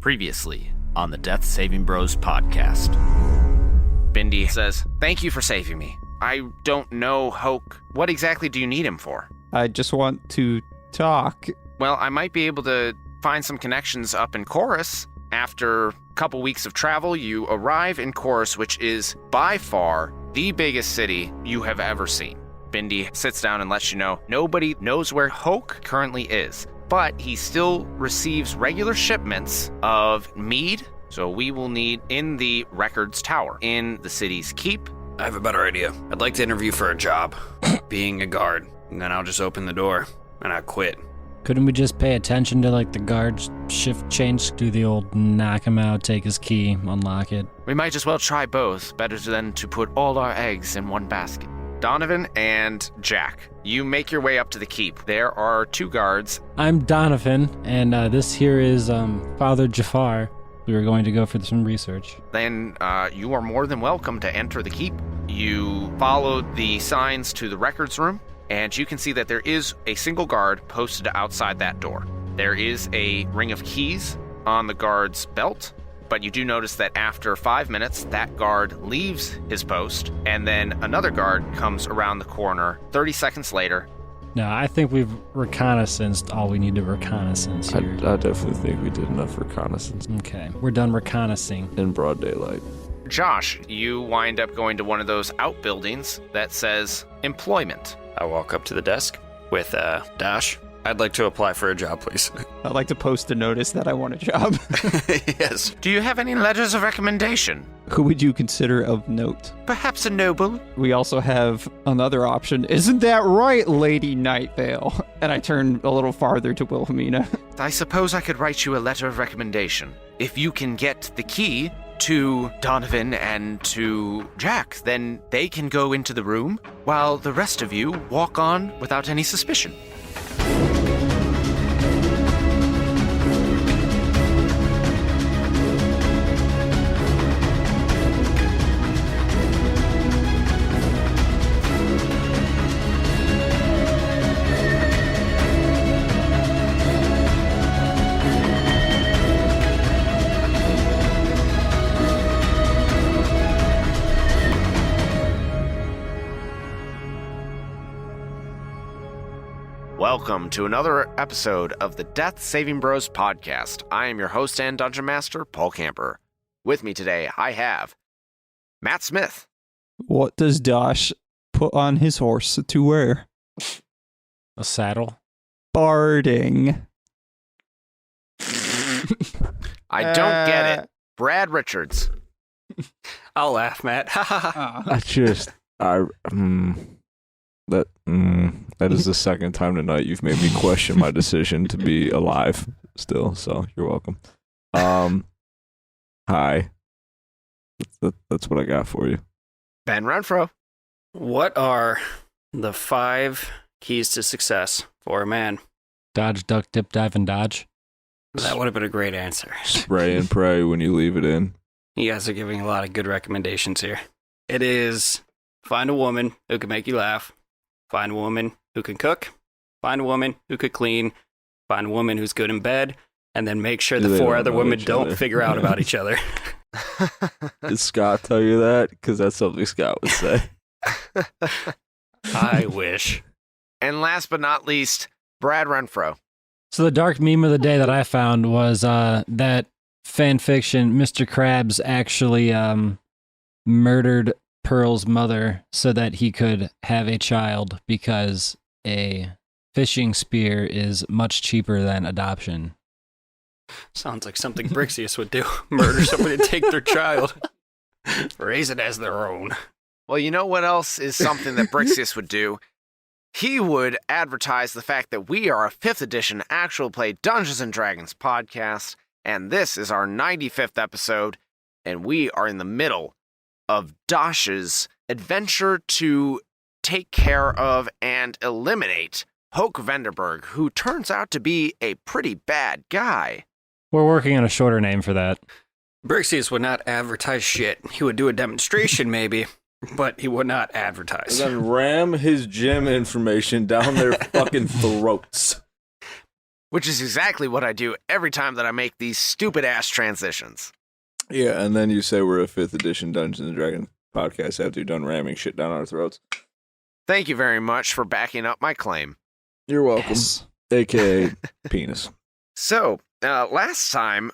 Previously on the Death Saving Bros podcast. Bindi says, "Thank you for saving me. I don't know Hoke. What exactly do you need him for?" I just want to talk. Well, I might be able to find some connections up in Chorus. After a couple weeks of travel, you arrive in Chorus, which is by far the biggest city you have ever seen. Bindi sits down and lets you know nobody knows where Hoke currently is, but he still receives regular shipments of mead, so we will need in the records tower in the city's keep. I have a better idea. I'd like to interview for a job, being a guard, and then I'll just open the door and I'll quit. Couldn't we just pay attention to, the guard's shift change? Do the old knock him out, take his key, unlock it? We might as well try both, better than to put all our eggs in one basket. Donovan and Jack, you make your way up to the keep. There are two guards. I'm Donovan, and this here is Father Jafar. We were going to go for some research. Then you are more than welcome to enter the keep. You followed the signs to the records room, and you can see that there is a single guard posted outside that door. There is a ring of keys on the guard's belt, but you do notice that after 5 minutes, that guard leaves his post, and then another guard comes around the corner 30 seconds later. No, I think we've reconnaissanced all we need to reconnaissance here. I definitely think we did enough reconnaissance. Okay, we're done reconnaissing. In broad daylight. Josh, you wind up going to one of those outbuildings that says employment. I walk up to the desk with Dash. I'd like to apply for a job, please. I'd like to post a notice that I want a job. Yes. Do you have any letters of recommendation? Who would you consider of note? Perhaps a noble? We also have another option. Isn't that right, Lady Nightvale? And I turn a little farther to Wilhelmina. I suppose I could write you a letter of recommendation. If you can get the key to Donovan and to Jack, then they can go into the room while the rest of you walk on without any suspicion. Welcome to another episode of the Death Saving Bros podcast. I am your host and Dungeon Master, Paul Camper. With me today, I have Matt Smith. What does Dash put on his horse to wear? A saddle? Barding. I don't get it. Brad Richards. I'll laugh, Matt. Ha ha ha. That is the second time tonight you've made me question my decision to be alive still, so you're welcome. Hi. That's what I got for you. Ben Renfro. What are the 5 keys to success for a man? Dodge, duck, dip, dive, and dodge. That would have been a great answer. Spray and pray when you leave it in. You guys are giving a lot of good recommendations here. It is find a woman who can make you laugh. Find a woman who can cook, find a woman who could clean, find a woman who's good in bed, and then make sure the 4 other women don't figure out about each other. Did Scott tell you that? Because that's something Scott would say. I wish. And last but not least, Brad Renfro. So the dark meme of the day that I found was that fan fiction, Mr. Krabs actually murdered Pearl's mother so that he could have a child because a fishing spear is much cheaper than adoption. Sounds like something Brixius would do. Murder somebody and take their child. Raise it as their own. Well, you know what else is something that Brixius would do? He would advertise the fact that we are a 5th edition actual play Dungeons & Dragons podcast, and this is our 95th episode, and we are in the middle of Dash's adventure to take care of and eliminate Hoke Vanderberg, who turns out to be a pretty bad guy. We're working on a shorter name for that. Brixius would not advertise shit. He would do a demonstration, maybe, but he would not advertise. And then ram his gym information down their fucking throats. which is exactly what I do every time that I make these stupid-ass transitions. Yeah, and then you say we're a 5th edition Dungeons & Dragons podcast after you're done ramming shit down our throats. Thank you very much for backing up my claim. You're welcome. Yes. AKA penis. So, last time,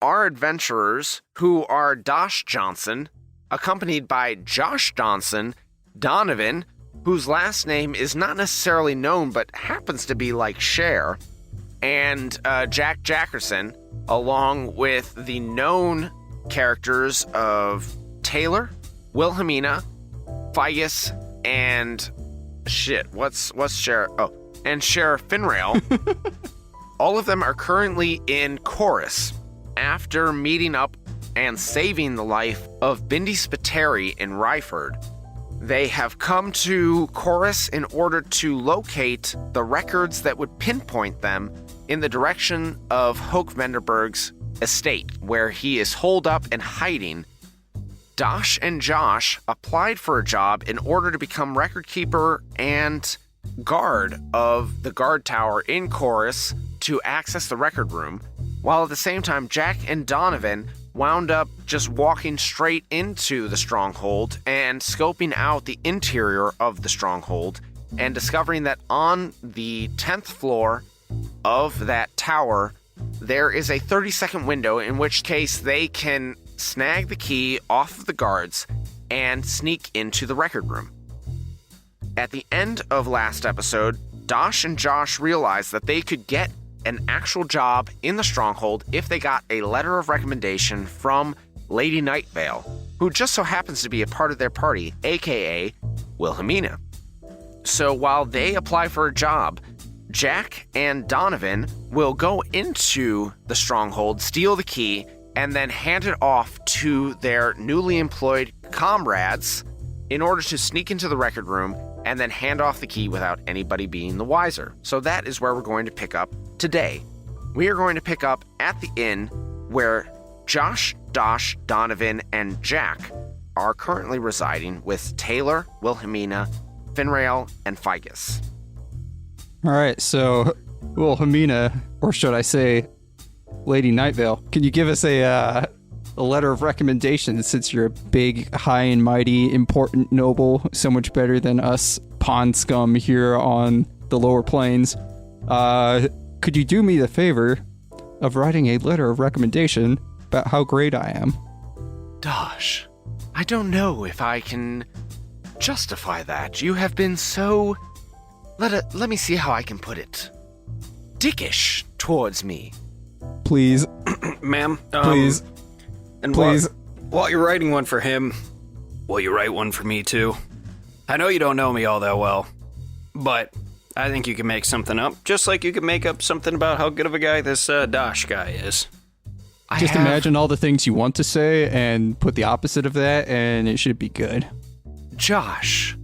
our adventurers, who are Dosh Johnson, accompanied by Josh Johnson, Donovan, whose last name is not necessarily known but happens to be like Cher, and Jack Jackerson, along with the known characters of Taylor, Wilhelmina, Figus, and what's Sheriff? Oh, and Sheriff Finrail. All of them are currently in Chorus after meeting up and saving the life of Bindi Spiteri in Ryford. They have come to Chorus in order to locate the records that would pinpoint them in the direction of Hoke Vanderberg's estate, where he is holed up and hiding. Dosh and Josh applied for a job in order to become record keeper and guard of the guard tower in Chorus to access the record room, while at the same time Jack and Donovan wound up just walking straight into the stronghold and scoping out the interior of the stronghold and discovering that on the 10th floor of that tower, there is a 30-second window, in which case they can snag the key off of the guards and sneak into the record room. At the end of last episode, Dosh and Josh realized that they could get an actual job in the stronghold if they got a letter of recommendation from Lady Nightvale, who just so happens to be a part of their party, aka Wilhelmina. So while they apply for a job, Jack and Donovan will go into the stronghold, steal the key, and then hand it off to their newly employed comrades in order to sneak into the record room and then hand off the key without anybody being the wiser. So that is where we're going to pick up today. We are going to pick up at the inn where Josh, Dosh, Donovan, and Jack are currently residing with Taylor, Wilhelmina, Finrail, and Figus. All right, so Wilhelmina, or should I say Lady Nightvale, can you give us a letter of recommendation, since you're a big, high and mighty, important noble, so much better than us pond scum here on the lower plains? Could you do me the favor of writing a letter of recommendation about how great I am? Dosh, I don't know if I can justify that. You have been so... Let me see how I can put it. Dickish towards me. Please. Ma'am. Please. And Please. While you're writing one for him, will you write one for me too? I know you don't know me all that well, but I think you can make something up, just like you can make up something about how good of a guy this Dosh guy is. Just imagine all the things you want to say and put the opposite of that, and it should be good. Josh,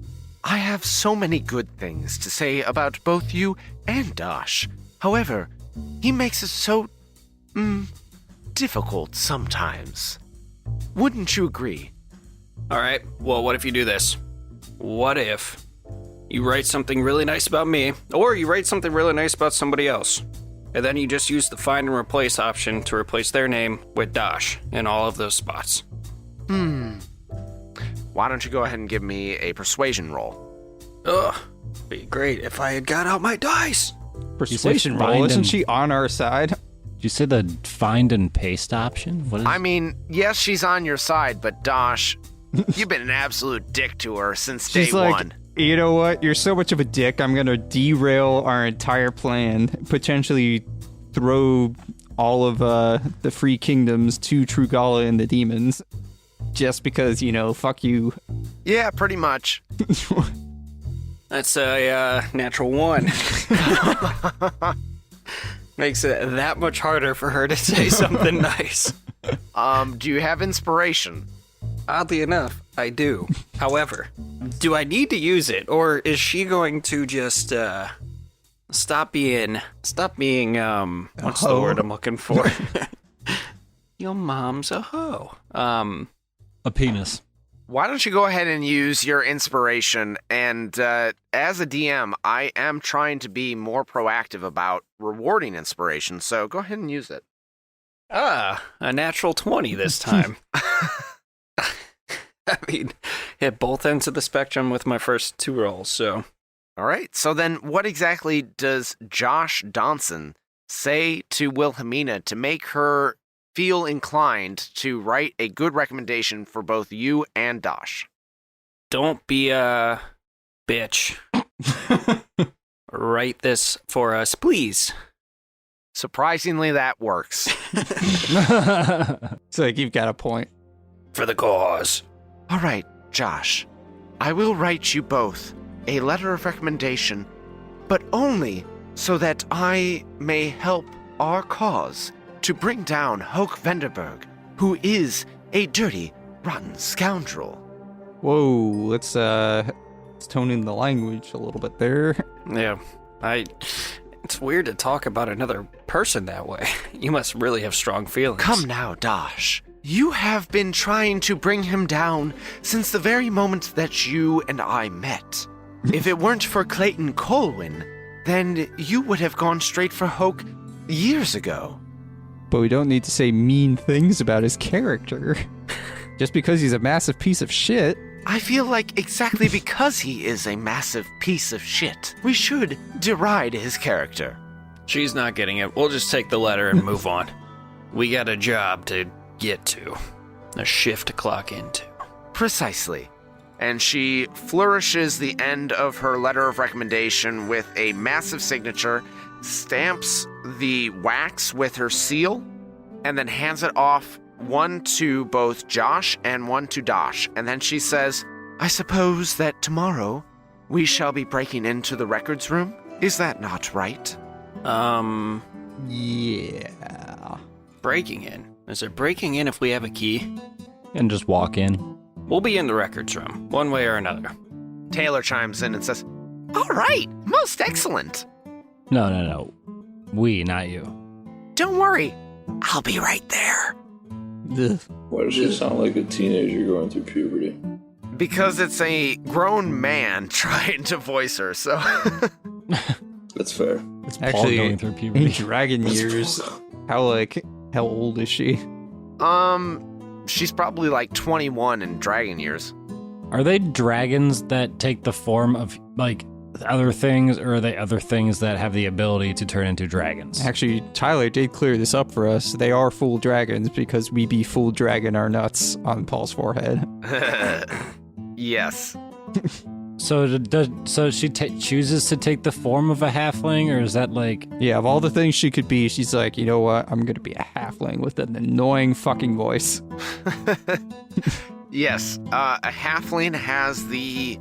I have so many good things to say about both you and Dosh. However, he makes it so, difficult sometimes. Wouldn't you agree? All right, well, what if you do this? What if you write something really nice about me, or you write something really nice about somebody else, and then you just use the find and replace option to replace their name with Dosh in all of those spots? Why don't you go ahead and give me a persuasion roll? Ugh, be great if I had got out my dice. Persuasion roll, find isn't and- she on our side? Did you say the find and paste option? What is I mean, yes, she's on your side, but Dosh, you've been an absolute dick to her since day She's like, one. you know what? You're so much of a dick. I'm going to derail our entire plan, potentially throw all of the free kingdoms to Trugala and the demons, just because, fuck you. Yeah, pretty much. That's a natural one. Makes it that much harder for her to say something nice. Do you have inspiration? Oddly enough, I do. However, do I need to use it, or is she going to just stop being what's the hoe? word I'm looking for? Your mom's a hoe. a penis? Why don't you go ahead and use your inspiration? And as a DM, I am trying to be more proactive about rewarding inspiration, so go ahead and use it. A natural 20 this time. I mean, hit both ends of the spectrum with my first 2 rolls, so. All right, so then what exactly does Josh Donson say to Wilhelmina to make her feel inclined to write a good recommendation for both you and Dosh? Don't be a bitch. Write this for us, please. Surprisingly, that works. It's like you've got a point. For the cause. All right, Josh, I will write you both a letter of recommendation, but only so that I may help our cause to bring down Hoke Vanderberg, who is a dirty, rotten scoundrel. Whoa, let's tone in the language a little bit there. Yeah, it's weird to talk about another person that way. You must really have strong feelings. Come now, Dosh. You have been trying to bring him down since the very moment that you and I met. If it weren't for Clayton Colwyn, then you would have gone straight for Hoke years ago. But we don't need to say mean things about his character. Just because he's a massive piece of shit. I feel like exactly because he is a massive piece of shit, we should deride his character. She's not getting it. We'll just take the letter and move on. We got a job to get to. A shift to clock into. Precisely. And she flourishes the end of her letter of recommendation with a massive signature, stamps the wax with her seal, and then hands it off, one to both Josh and one to Dosh. And then she says, I suppose that tomorrow we shall be breaking into the records room? Is that not right? Yeah. Breaking in. Is it breaking in if we have a key? And just walk in. We'll be in the records room, one way or another. Taylor chimes in and says, all right, most excellent. No. We, not you. Don't worry, I'll be right there. Ugh. Why does she sound like a teenager going through puberty? Because it's a grown man trying to voice her, so... That's fair. It's Paul Actually, going through in puberty. dragon years, how old is she? She's probably like 21 in dragon years. Are they dragons that take the form of, other things, or are they other things that have the ability to turn into dragons? Actually, Tyler did clear this up for us. They are full dragons because we be full dragon our nuts on Paul's forehead. Yes. So she chooses to take the form of a halfling, or is that Yeah, of all the things she could be, she's like, you know what? I'm gonna be a halfling with an annoying fucking voice. Yes, a halfling has the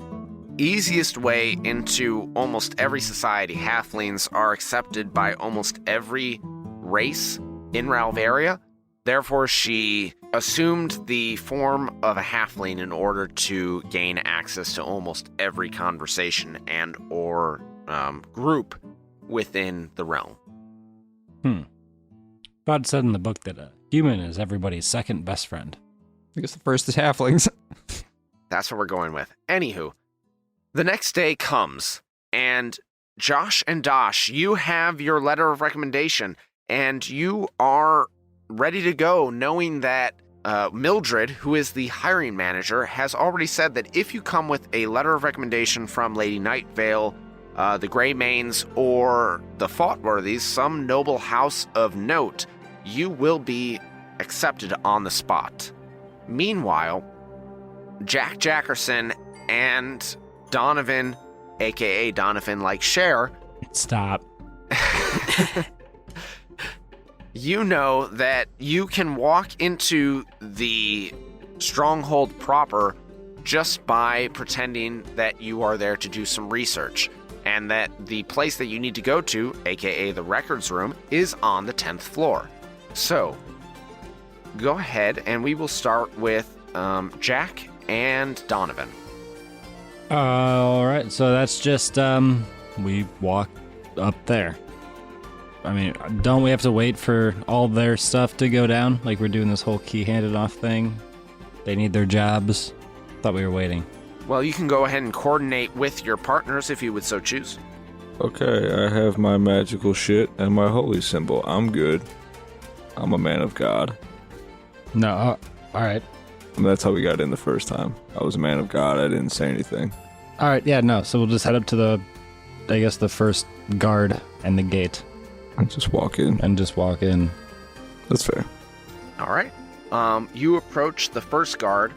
easiest way into almost every society. Halflings are accepted by almost every race in Ralvaria. Therefore, she assumed the form of a halfling in order to gain access to almost every conversation and or group within the realm. God said in the book that a human is everybody's second best friend. I guess the first is halflings. That's what we're going with. Anywho, the next day comes, and Josh and Dosh, you have your letter of recommendation, and you are ready to go, knowing that Mildred, who is the hiring manager, has already said that if you come with a letter of recommendation from Lady Nightvale, the Greymanes, or the Thoughtworthies, some noble house of note, you will be accepted on the spot. Meanwhile, Jack Jackerson and Donovan, aka Donovan like Cher, Stop. you know that you can walk into the stronghold proper just by pretending that you are there to do some research, and that the place that you need to go to, aka the records room, is on the 10th floor. So, go ahead and we will start with Jack and Donovan. All right, so that's just we walk up there. I mean, don't we have to wait for all their stuff to go down? Like we're doing this whole key handed off thing. They need their jobs. Thought we were waiting. Well, you can go ahead and coordinate with your partners if you would so choose. Okay, I have my magical shit and my holy symbol. I'm good. I'm a man of God. No, all right. And that's how we got in the first time. I was a man of God. I didn't say anything. All right, yeah, no. So we'll just head up to the first guard and the gate And just walk in. and just walk in. That's fair. All right. You approach the first guard.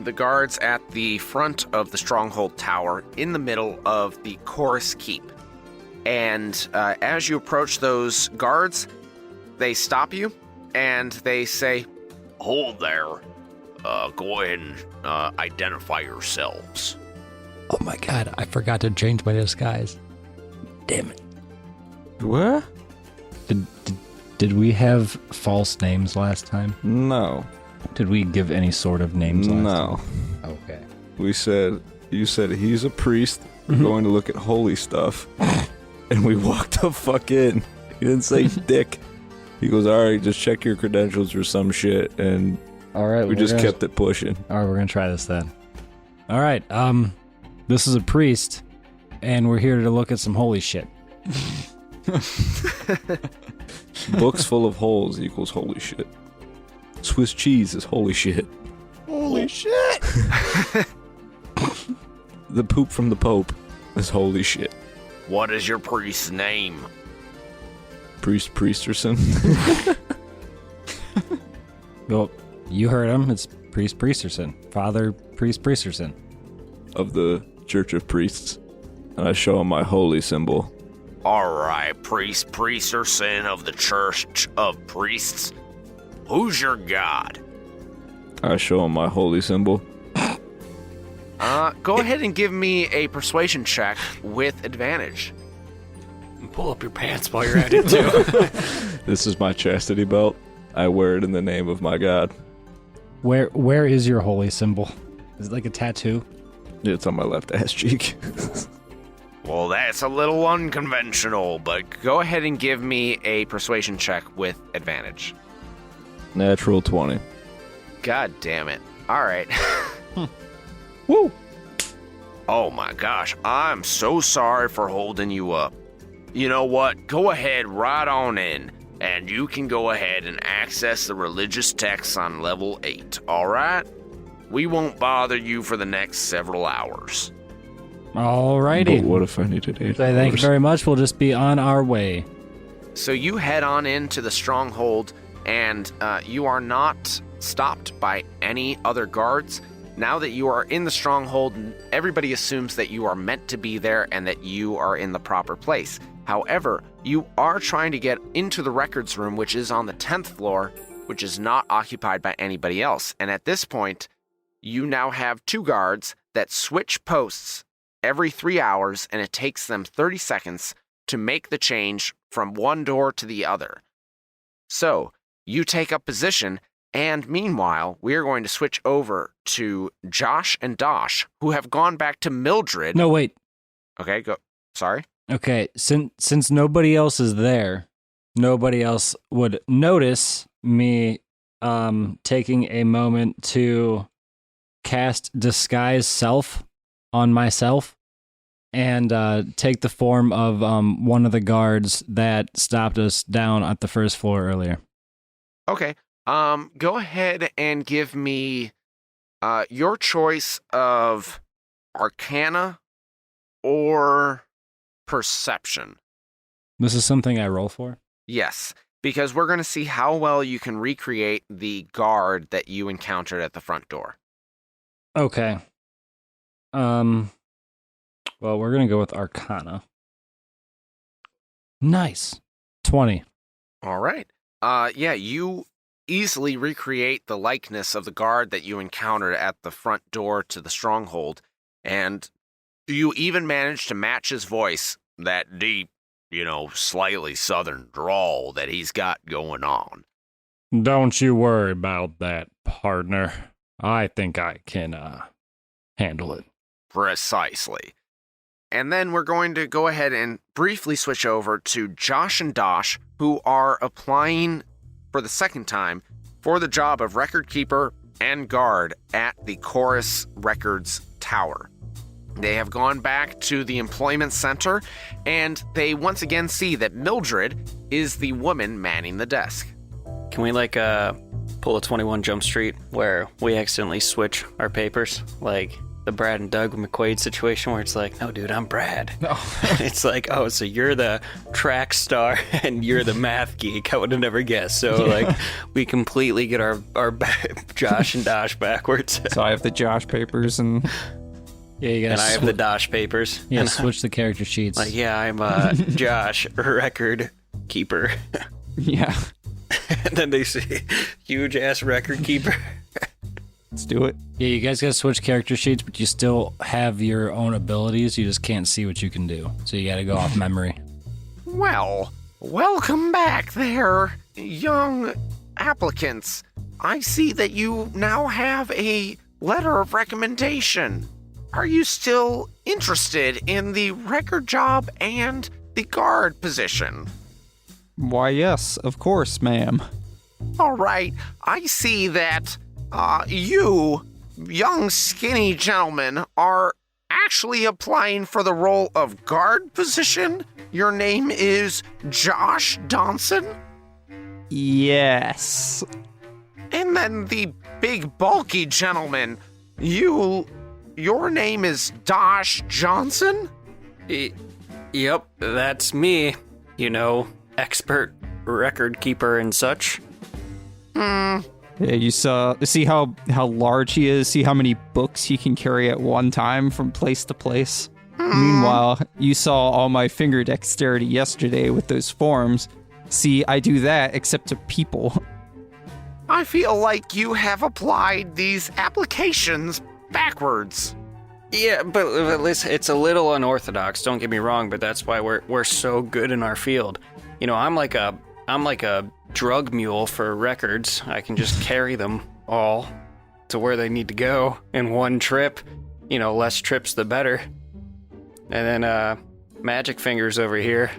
The guard's at the front of the Stronghold Tower in the middle of the Chorus Keep. And as you approach those guards, they stop you and they say, "Hold there. Go ahead and identify yourselves." Oh my god, I forgot to change my disguise. Damn it. What? Did we have false names last time? No. Did we give any sort of names last No. time? Okay. You said he's a priest. We're going to look at holy stuff. And we walked the fuck in. He didn't say dick. He goes, all right, just check your credentials or some shit. And All right. we just kept it pushing. All right, we're going to try this then. All right. This is a priest, and we're here to look at some holy shit. Books full of holes equals holy shit. Swiss cheese is holy shit. Holy shit! The poop from the Pope is holy shit. What is your priest's name? Priest Priesterson. Well, you heard him. It's Priest Priesterson. Father Priest Priesterson. Of the Church of Priests. And I show him my holy symbol. All right, Priest Priesterson of the Church of Priests. Who's your god? I show him my holy symbol. Go ahead and give me a persuasion check with advantage. Pull up your pants while you're at it, too. This is my chastity belt. I wear it in the name of my God. Where is your holy symbol? Is it like a tattoo? It's on my left ass cheek. Well, that's a little unconventional, but go ahead and give me a persuasion check with advantage. Natural 20. God damn it. All right. Woo! Oh my gosh, I'm so sorry for holding you up. You know what? Go ahead right on in, and you can go ahead and access the religious texts on level 8, alright? We won't bother you for the next several hours. Alrighty. But what if I needed 8 Say thank you hours? very much. We'll just be on our way. So you head on into the stronghold, and you are not stopped by any other guards. Now that you are in the stronghold, everybody assumes that you are meant to be there and that you are in the proper place. However, you are trying to get into the records room, which is on the 10th floor, which is not occupied by anybody else. And at this point, you now have 2 guards that switch posts every 3 hours, and it takes them 30 seconds to make the change from one door to the other. So, you take up position, and meanwhile, we are going to switch over to Josh and Dosh, who have gone back to Mildred. No, wait. Okay, go. Sorry. Okay, since nobody else is there, nobody else would notice me taking a moment to cast Disguise Self on myself and take the form of one of the guards that stopped us down at the first floor earlier. Okay. Go ahead and give me your choice of Arcana or Perception. This is something I roll for? Yes, because we're going to see how well you can recreate the guard that you encountered at the front door. Okay. Well, we're going to go with Arcana. Nice. 20. All right. Yeah, you easily recreate the likeness of the guard that you encountered at the front door to the stronghold, and you even managed to match his voice, that deep, slightly southern drawl that he's got going on. Don't you worry about that, partner. I think I can handle it. Precisely. And then we're going to go ahead and briefly switch over to Josh and Dosh, who are applying for the second time for the job of record keeper and guard at the Chorus Records Tower. They have gone back to the employment center, and they once again see that Mildred is the woman manning the desk. Can we, pull a 21 Jump Street where we accidentally switch our papers? Like the Brad and Doug McQuaid situation where it's like, no, dude, I'm Brad. No. It's like, oh, so you're the track star and you're the math geek. I would have never guessed. So, we completely get our Josh and Dosh backwards. So I have the Josh papers and... Yeah, you gotta And I have the Dosh papers. Yeah, And switch the character sheets. I'm Josh, record keeper. Yeah, And then they say, huge ass record keeper. let's do it. Yeah, you guys gotta switch character sheets, but you still have your own abilities. You just can't see what you can do. So you gotta go off memory. Well, welcome back there, young applicants. I see that you now have a letter of recommendation. Are you still interested in the record job and the guard position? Why, yes, of course, ma'am. All right, I see that you, young skinny gentlemen, are actually applying for the role of guard position. Your name is Josh Donson? Yes. And then the big bulky gentleman, your name is Dosh Johnson? Yep, that's me. Expert record keeper and such. Yeah, you see how large he is, see how many books he can carry at one time from place to place. Meanwhile, you saw all my finger dexterity yesterday with those forms. See, I do that except to people. I feel like you have applied these applications backwards. Yeah, but listen, it's a little unorthodox. Don't get me wrong, but that's why we're so good in our field. I'm like a drug mule for records. I can just carry them all to where they need to go in one trip. Less trips the better. And then magic fingers over here.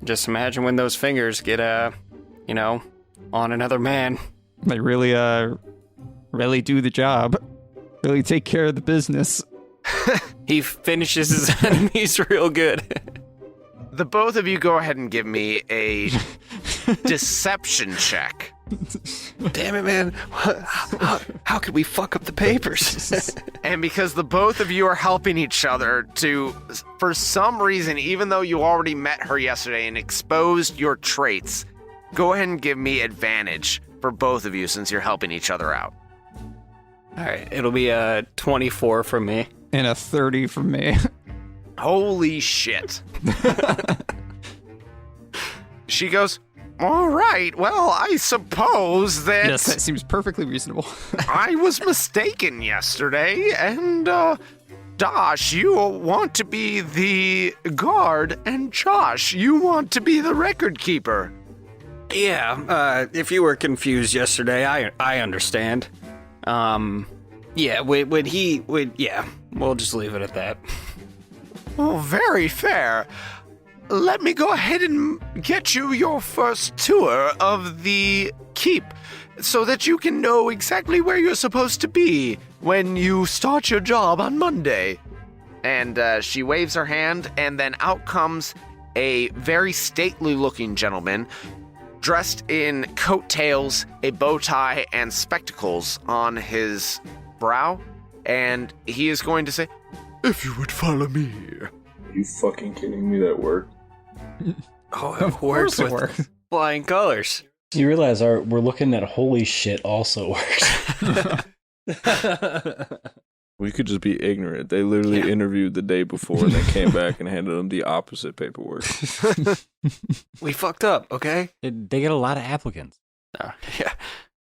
Just imagine when those fingers get on another man. They really do the job. Really take care of the business. He finishes his enemies real good. The both of you go ahead and give me a deception check. Damn it, man. How could we fuck up the papers? And because the both of you are helping each other to, for some reason, even though you already met her yesterday and exposed your traits, go ahead and give me advantage for both of you since you're helping each other out. All right, it'll be a 24 from me. And a 30 from me. Holy shit. She goes, all right, well, I suppose that... Yes, that seems perfectly reasonable. I was mistaken yesterday, and, Dosh, you want to be the guard, and Josh, you want to be the record keeper. Yeah, if you were confused yesterday, I understand. Yeah, we'll just leave it at that. Oh, very fair. Let me go ahead and get you your first tour of the keep so that you can know exactly where you're supposed to be when you start your job on Monday. And she waves her hand, and then out comes a very stately-looking gentleman dressed in coattails, a bow tie, and spectacles on his brow. And he is going to say, if you would follow me. Are you fucking kidding me? That worked? Oh, it works with flying colors. You realize we're looking at holy shit also works. We could just be ignorant. They literally interviewed the day before and then came back and handed them the opposite paperwork. We fucked up, okay? They get a lot of applicants. Oh, yeah.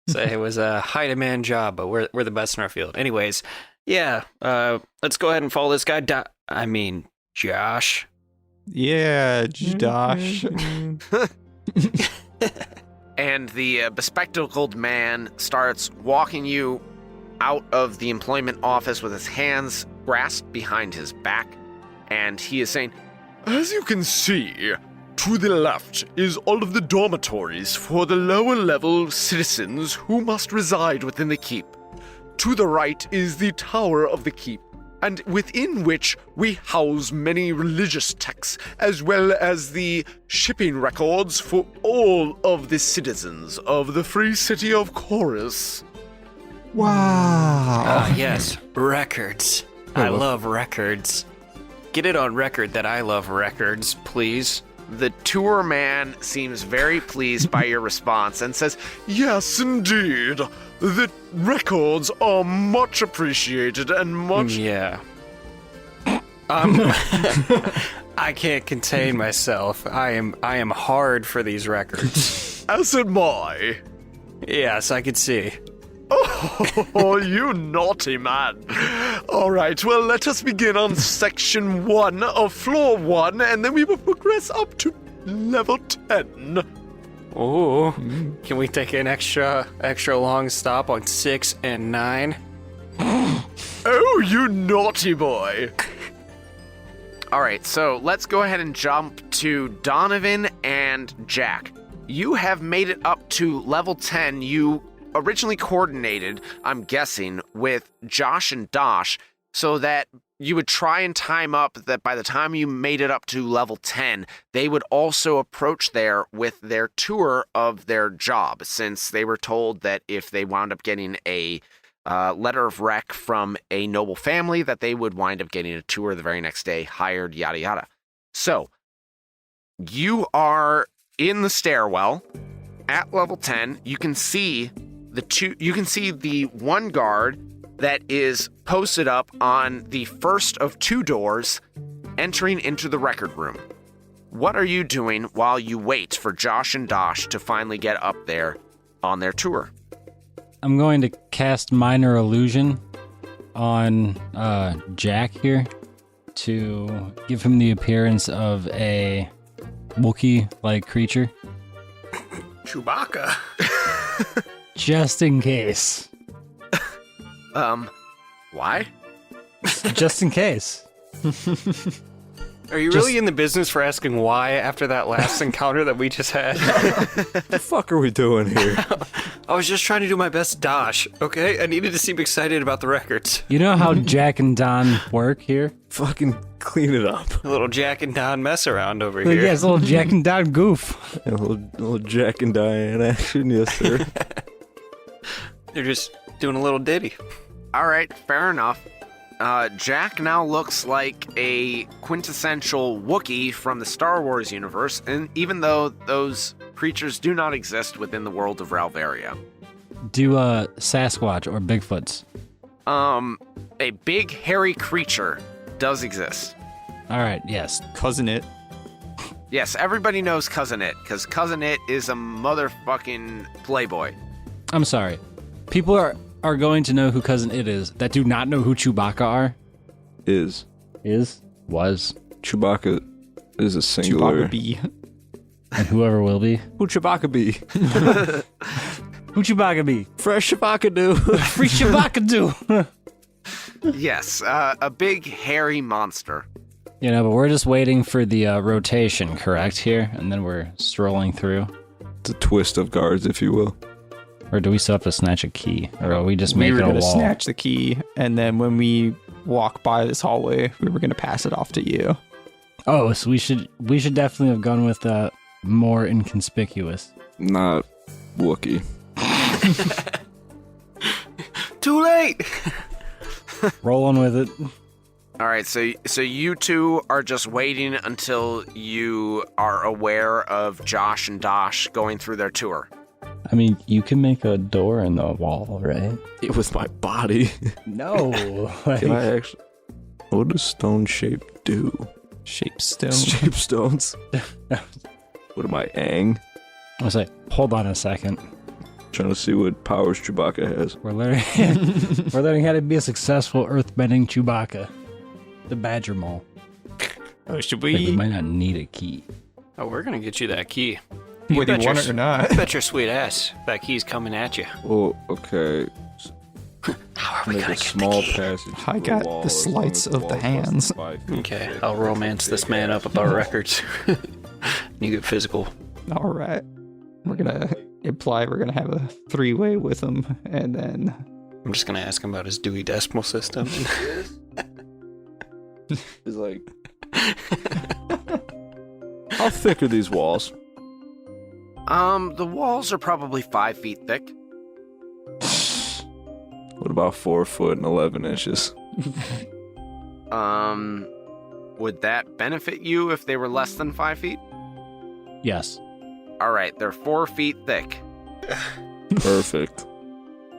So it was a high demand job, but we're the best in our field. Anyways, yeah. Let's go ahead and follow this guy. Josh. Yeah, Josh. And the bespectacled man starts walking you out of the employment office with his hands grasped behind his back. And he is saying, as you can see, to the left is all of the dormitories for the lower level citizens who must reside within the keep. to the right is the Tower of the Keep, and within which we house many religious texts, as well as the shipping records for all of the citizens of the free city of Chorus. Wow. Ah, yes, records. I love records. Get it on record that I love records, please. The tour man seems very pleased by your response and says, "Yes, indeed. The records are much appreciated and much..." Yeah. I can't contain myself. I am hard for these records. "As am I." Yes, I can see. Oh, you naughty man. All right, well, let us begin on section 1 of floor 1, and then we will progress up to level 10. Oh, can we take an extra long stop on 6 and 9? Oh, you naughty boy. All right, so let's go ahead and jump to Donovan and Jack. You have made it up to level 10. You originally coordinated, I'm guessing, with Josh and Dosh so that you would try and time up that by the time you made it up to level 10, they would also approach there with their tour of their job, since they were told that if they wound up getting a letter of rec from a noble family, that they would wind up getting a tour the very next day, hired, yada yada. So, you are in the stairwell at level 10. You can see the one guard that is posted up on the first of 2 doors entering into the record room. What are you doing while you wait for Josh and Dosh to finally get up there on their tour? I'm going to cast Minor Illusion on Jack here to give him the appearance of a Wookiee-like creature. Chewbacca. Just in case. Why? Just in case. Are you really in the business for asking why after that last encounter that we just had? What the fuck are we doing here? I was just trying to do my best Dosh, okay? I needed to seem excited about the records. You know how Jack and Don work here? Fucking clean it up. A little Jack and Don mess around over Yeah, here. it's a little Jack and Don goof. A little Jack and Diane action, yes sir. They're just doing a little ditty. All right, fair enough. Jack now looks like a quintessential Wookiee from the Star Wars universe, and even though those creatures do not exist within the world of Ralvaria. Do Sasquatch or Bigfoots. A big hairy creature does exist. All right, yes. Cousin It. Yes, everybody knows Cousin It, because Cousin It is a motherfucking playboy. I'm sorry. People are going to know who Cousin It is that do not know who Chewbacca are. Was. Chewbacca is a singular. Chewbacca B. And whoever will be. Who Chewbacca be? Who Chewbacca be? Fresh Chewbacca do. Free Chewbacca do. Yes, a big hairy monster. You know, but we're just waiting for the rotation, correct, here? And then we're strolling through. It's a twist of guards, if you will. Or do we still have to snatch a key? Or are we just We making were a going to wall? snatch the key, and then when we walk by this hallway, we were going to pass it off to you. Oh, so we should definitely have gone with more inconspicuous. Not Wookiee. Too late! Rolling with it. All right, so you two are just waiting until you are aware of Josh and Dosh going through their tour. I mean, you can make a door in the wall, right? It was my body. No. Can I actually? What does stone shape do? Shape stone. Shape stones. What am I, Aang? I was like, hold on a second. Trying to see what powers Chewbacca has. We're learning how to be a successful earthbending Chewbacca. The Badger Mole. Oh, should We we? might not need a key. Oh, we're gonna get you that key. Whether bet you want your- it or not. I bet your sweet ass that key's coming at you. Oh, okay. How are we Make gonna a get small the key? passage. I to got wall the as long sleights as the of the wall is less than hands. 5 feet Okay, thick. I'll romance this man up about records. You get physical. All right. We're going to imply we're going to have a 3-way with him, and then I'm just gonna ask him about his Dewey Decimal System. He's like, how thick are these walls? The walls are probably 5 feet thick. What about 4 foot and 11 inches? Would that benefit you if they were less than 5 feet? Yes. All right, they're 4 feet thick. Perfect.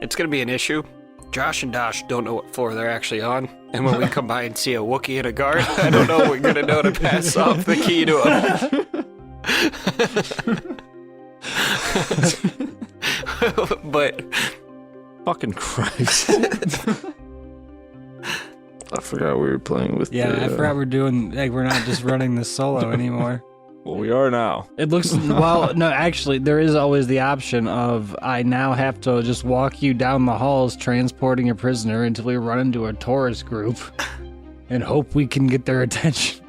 It's gonna be an issue. Josh and Dosh don't know what floor they're actually on, and when we come by and see a Wookiee and a guard, I don't know if we're gonna know to pass off the key to him. But Fucking Christ. I forgot we were playing with I forgot we're not just running this solo anymore. Well, we are now. It looks, well, no, actually, there is always the option of I now have to just walk you down the halls transporting a prisoner until we run into a tourist group and hope we can get their attention.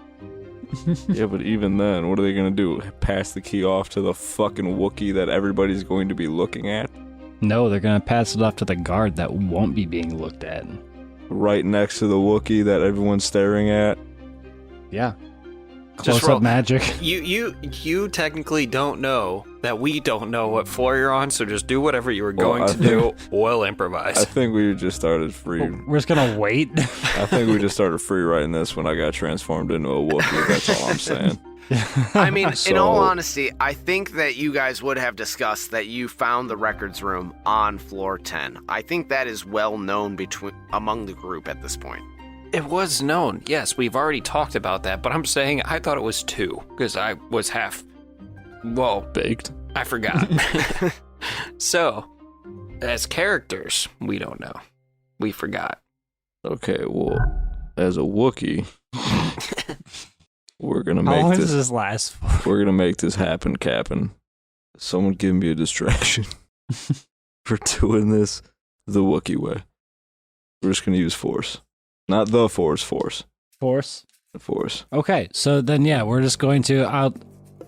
Yeah, but even then, what are they going to do? Pass the key off to the fucking Wookiee that everybody's going to be looking at? No, they're going to pass it off to the guard that won't be being looked at. Right next to the Wookiee that everyone's staring at? Yeah. Just Close-up magic. you technically don't know that we don't know what floor you're on, so just do whatever you were going to do. We'll improvise. I think we just started free. We're just going to wait. I think we just started free writing this when I got transformed into a Wookiee. That's all I'm saying. I mean, in So- all honesty, I think that you guys would have discussed that you found the records room on floor 10. I think that is well known among the group at this point. It was known. Yes, we've already talked about that, but I'm saying I thought it was 2 because I was Baked. I forgot. So, as characters, we don't know. We forgot. Okay, well, as a Wookiee, we're gonna How long make does this. this last for? We're gonna make this happen, Captain. Someone give me a distraction for doing this the Wookiee way. We're just gonna use Force, not the Force. Force? The Force. Okay, so then, yeah, we're just going to, I'm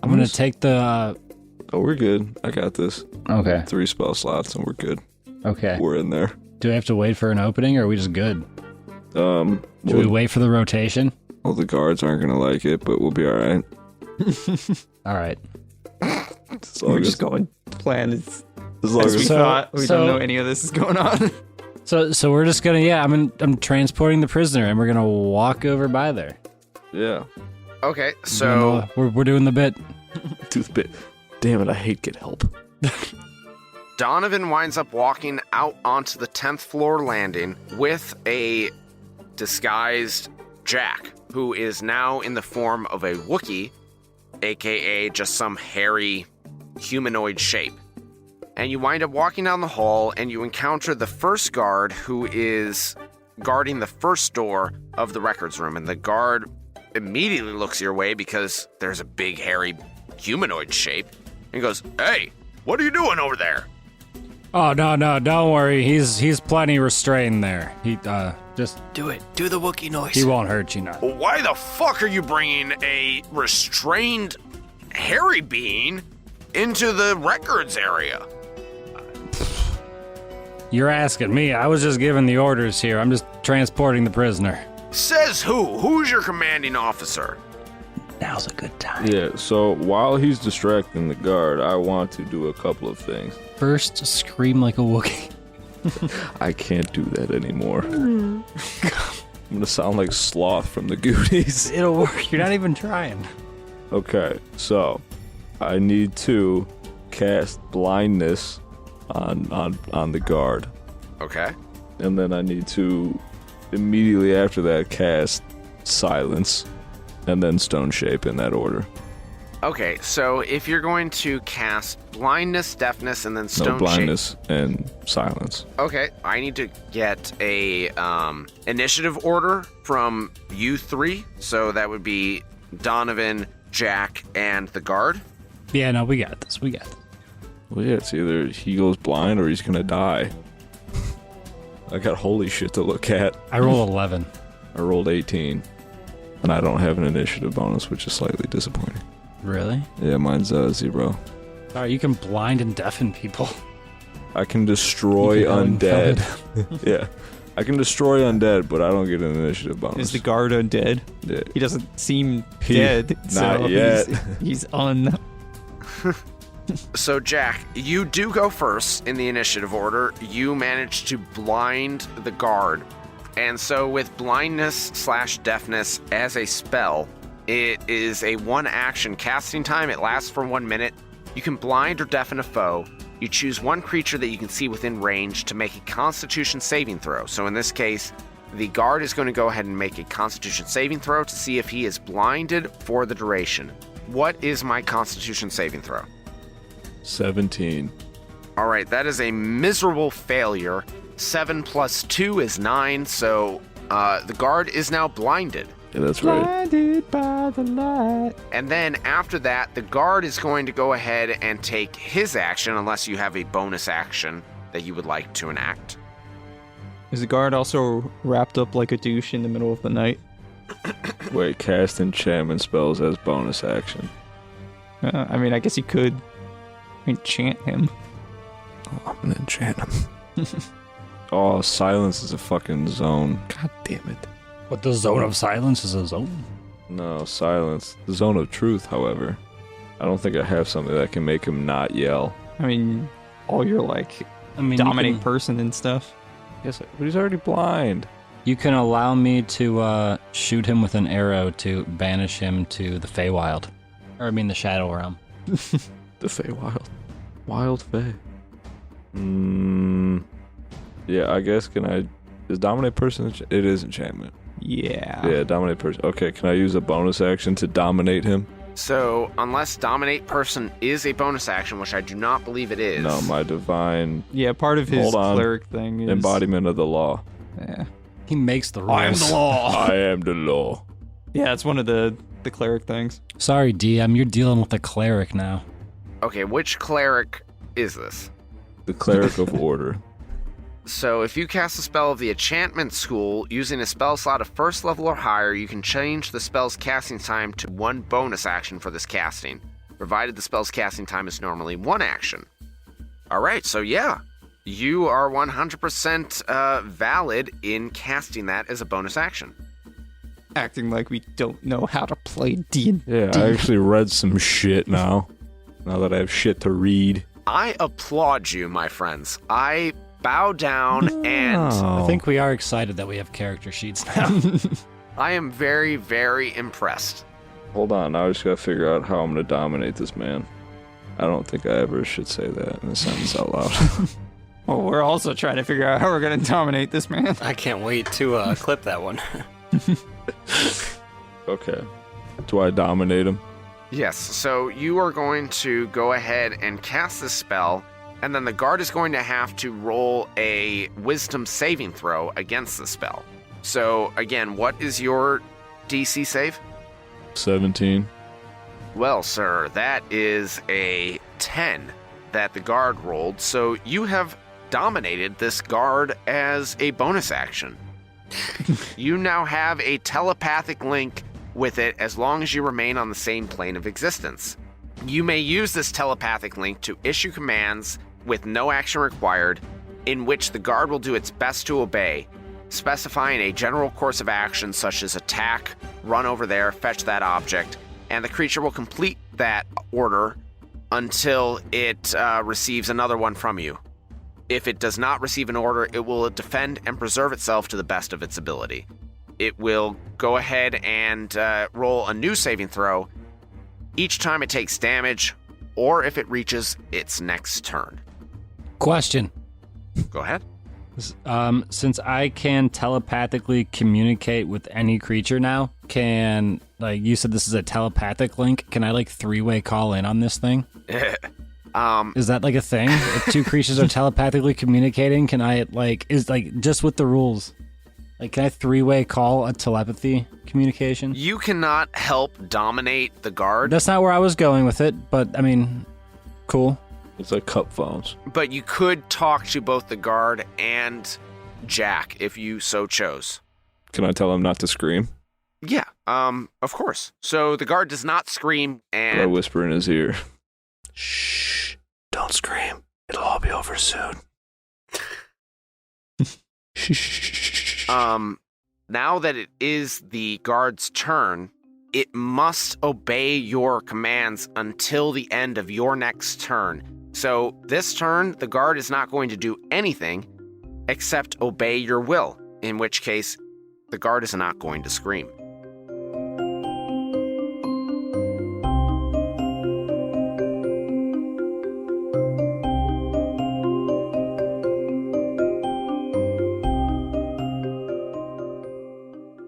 going to take the, Oh, we're good. I got this. okay, 3 spell slots, and we're good. okay. We're in there. Do we have to wait for an opening, or are we just good? Should we Well, wait for the rotation? well, the guards aren't gonna like it, but we'll be all right. All right. As long We're as, just going plan as as long we as So- thought. We so- don't know any of this is going on. So we're just gonna, I'm transporting the prisoner, and we're gonna walk over by there. yeah. Okay, so we're doing the bit. Toothpick. Damn it! I hate get help. Donovan winds up walking out onto the 10th floor landing with a disguised Jack, who is now in the form of a Wookiee, aka just some hairy humanoid shape. And you wind up walking down the hall and you encounter the first guard who is guarding the first door of the records room. And the guard immediately looks your way because there's a big hairy humanoid shape and goes, "Hey, what are you doing over there?" Oh no, don't worry. He's plenty restrained there. He just Do it. Do the Wookiee noise. he won't hurt you none. Why the fuck are you bringing a restrained hairy being into the records area? You're asking me. I was just giving the orders here. I'm just transporting the prisoner. Says who? Who's your commanding officer? Now's a good time. Yeah. So while he's distracting the guard, I want to do a couple of things. First, scream like a Wookiee. I can't do that anymore. I'm gonna sound like Sloth from the Goonies. It'll work. You're not even trying. Okay, so I need to cast blindness on the guard, Okay. and then I need to immediately after that cast silence, and then stone shape in that order. Okay, so if you're going to cast blindness, deafness, and then No, stone blindness and silence. shape. Okay, I need to get a initiative order from you three. So that would be Donovan, Jack, and the guard. Yeah, no, we got this. Well, yeah, it's either he goes blind or he's gonna die. I got holy shit to look at. I rolled 11. I rolled 18, and I don't have an initiative bonus, which is slightly disappointing. Really? Yeah, mine's 0. All right, you can blind and deafen people. I can destroy undead. Yeah. I can destroy undead, but I don't get an initiative bonus. Is the guard undead? Yeah. He doesn't seem dead. Not yet. He's un. So, Jack, you do go first in the initiative order. You manage to blind the guard. And so with blindness/deafness as a spell, it is a 1-action casting time. It lasts for 1 minute. You can blind or deafen a foe. You choose one creature that you can see within range to make a Constitution saving throw. So in this case, the guard is going to go ahead and make a Constitution saving throw to see if he is blinded for the duration. What is my Constitution saving throw? 17. All right, that is a miserable failure. 7 plus 2 is 9, so the guard is now blinded. Yeah, that's right. Blinded by the light. And then after that, the guard is going to go ahead and take his action, unless you have a bonus action that you would like to enact. Is the guard also wrapped up like a douche in the middle of the night? Wait, cast enchantment spells as bonus action. I mean, I guess you could enchant him. Oh, I'm gonna enchant him. Oh, silence is a fucking zone. God damn it. But the zone of silence is a zone. No, silence. The zone of truth, however. I don't think I have something that can make him not yell. I mean, all your dominate person and stuff. Yes, but he's already blind. You can allow me to shoot him with an arrow to banish him to the Feywild. Or I mean the Shadow Realm. The Feywild. Wild Fey. Yeah, I guess is dominate person? It is enchantment. Yeah. Yeah, dominate person. Okay, can I use a bonus action to dominate him? So, unless dominate person is a bonus action, which I do not believe it is. No, my divine Yeah, part of his cleric thing is... embodiment of the law. Yeah. He makes the rules. I am the law. I am the law. Yeah, it's one of the cleric things. Sorry, DM, you're dealing with a cleric now. Okay, which cleric is this? The cleric of order. So if you cast a spell of the enchantment school using a spell slot of first level or higher, you can change the spell's casting time to 1 bonus action for this casting, provided the spell's casting time is normally 1 action. All right, so yeah, you are 100% valid in casting that as a bonus action. Acting like we don't know how to play D&D. Yeah, I actually read some shit now that I have shit to read. I applaud you, my friends. I bow down and I think we are excited that we have character sheets now. I am very, very impressed. Hold on, now I just gotta figure out how I'm gonna dominate this man. I don't think I ever should say that in a sentence out loud. Well, we're also trying to figure out how we're going to dominate this man. I can't wait to clip that one. Okay. Do I dominate him? Yes, so you are going to go ahead and cast this spell, and then the guard is going to have to roll a wisdom saving throw against the spell. So, again, what is your DC save? 17. Well, sir, that is a 10 that the guard rolled, so you have dominated this guard as a bonus action. You now have a telepathic link with it as long as you remain on the same plane of existence. You may use this telepathic link to issue commands with no action required, in which the guard will do its best to obey, specifying a general course of action such as attack, run over there, fetch that object, and the creature will complete that order until it receives another one from you. If it does not receive an order, it will defend and preserve itself to the best of its ability. It will go ahead and roll a new saving throw each time it takes damage, or if it reaches its next turn. Question. Go ahead. Since I can telepathically communicate with any creature now, can, like, you said this is a telepathic link, can I, like, 3-way call in on this thing? Is that, like, a thing? If 2 creatures are telepathically communicating, can I, like, just with the rules, like, can I 3-way call a telepathy communication? You cannot help dominate the guard, That's not where I was going with it, but, I mean, cool. It's like cup phones. but you could talk to both the guard and Jack if you so chose. Can I tell him not to scream? Yeah, of course. So the guard does not scream, Or I and whisper in his ear. Shh. Don't scream. It'll all be over soon. Now that it is the guard's turn, it must obey your commands until the end of your next turn. So this turn, the guard is not going to do anything except obey your will, in which case the guard is not going to scream.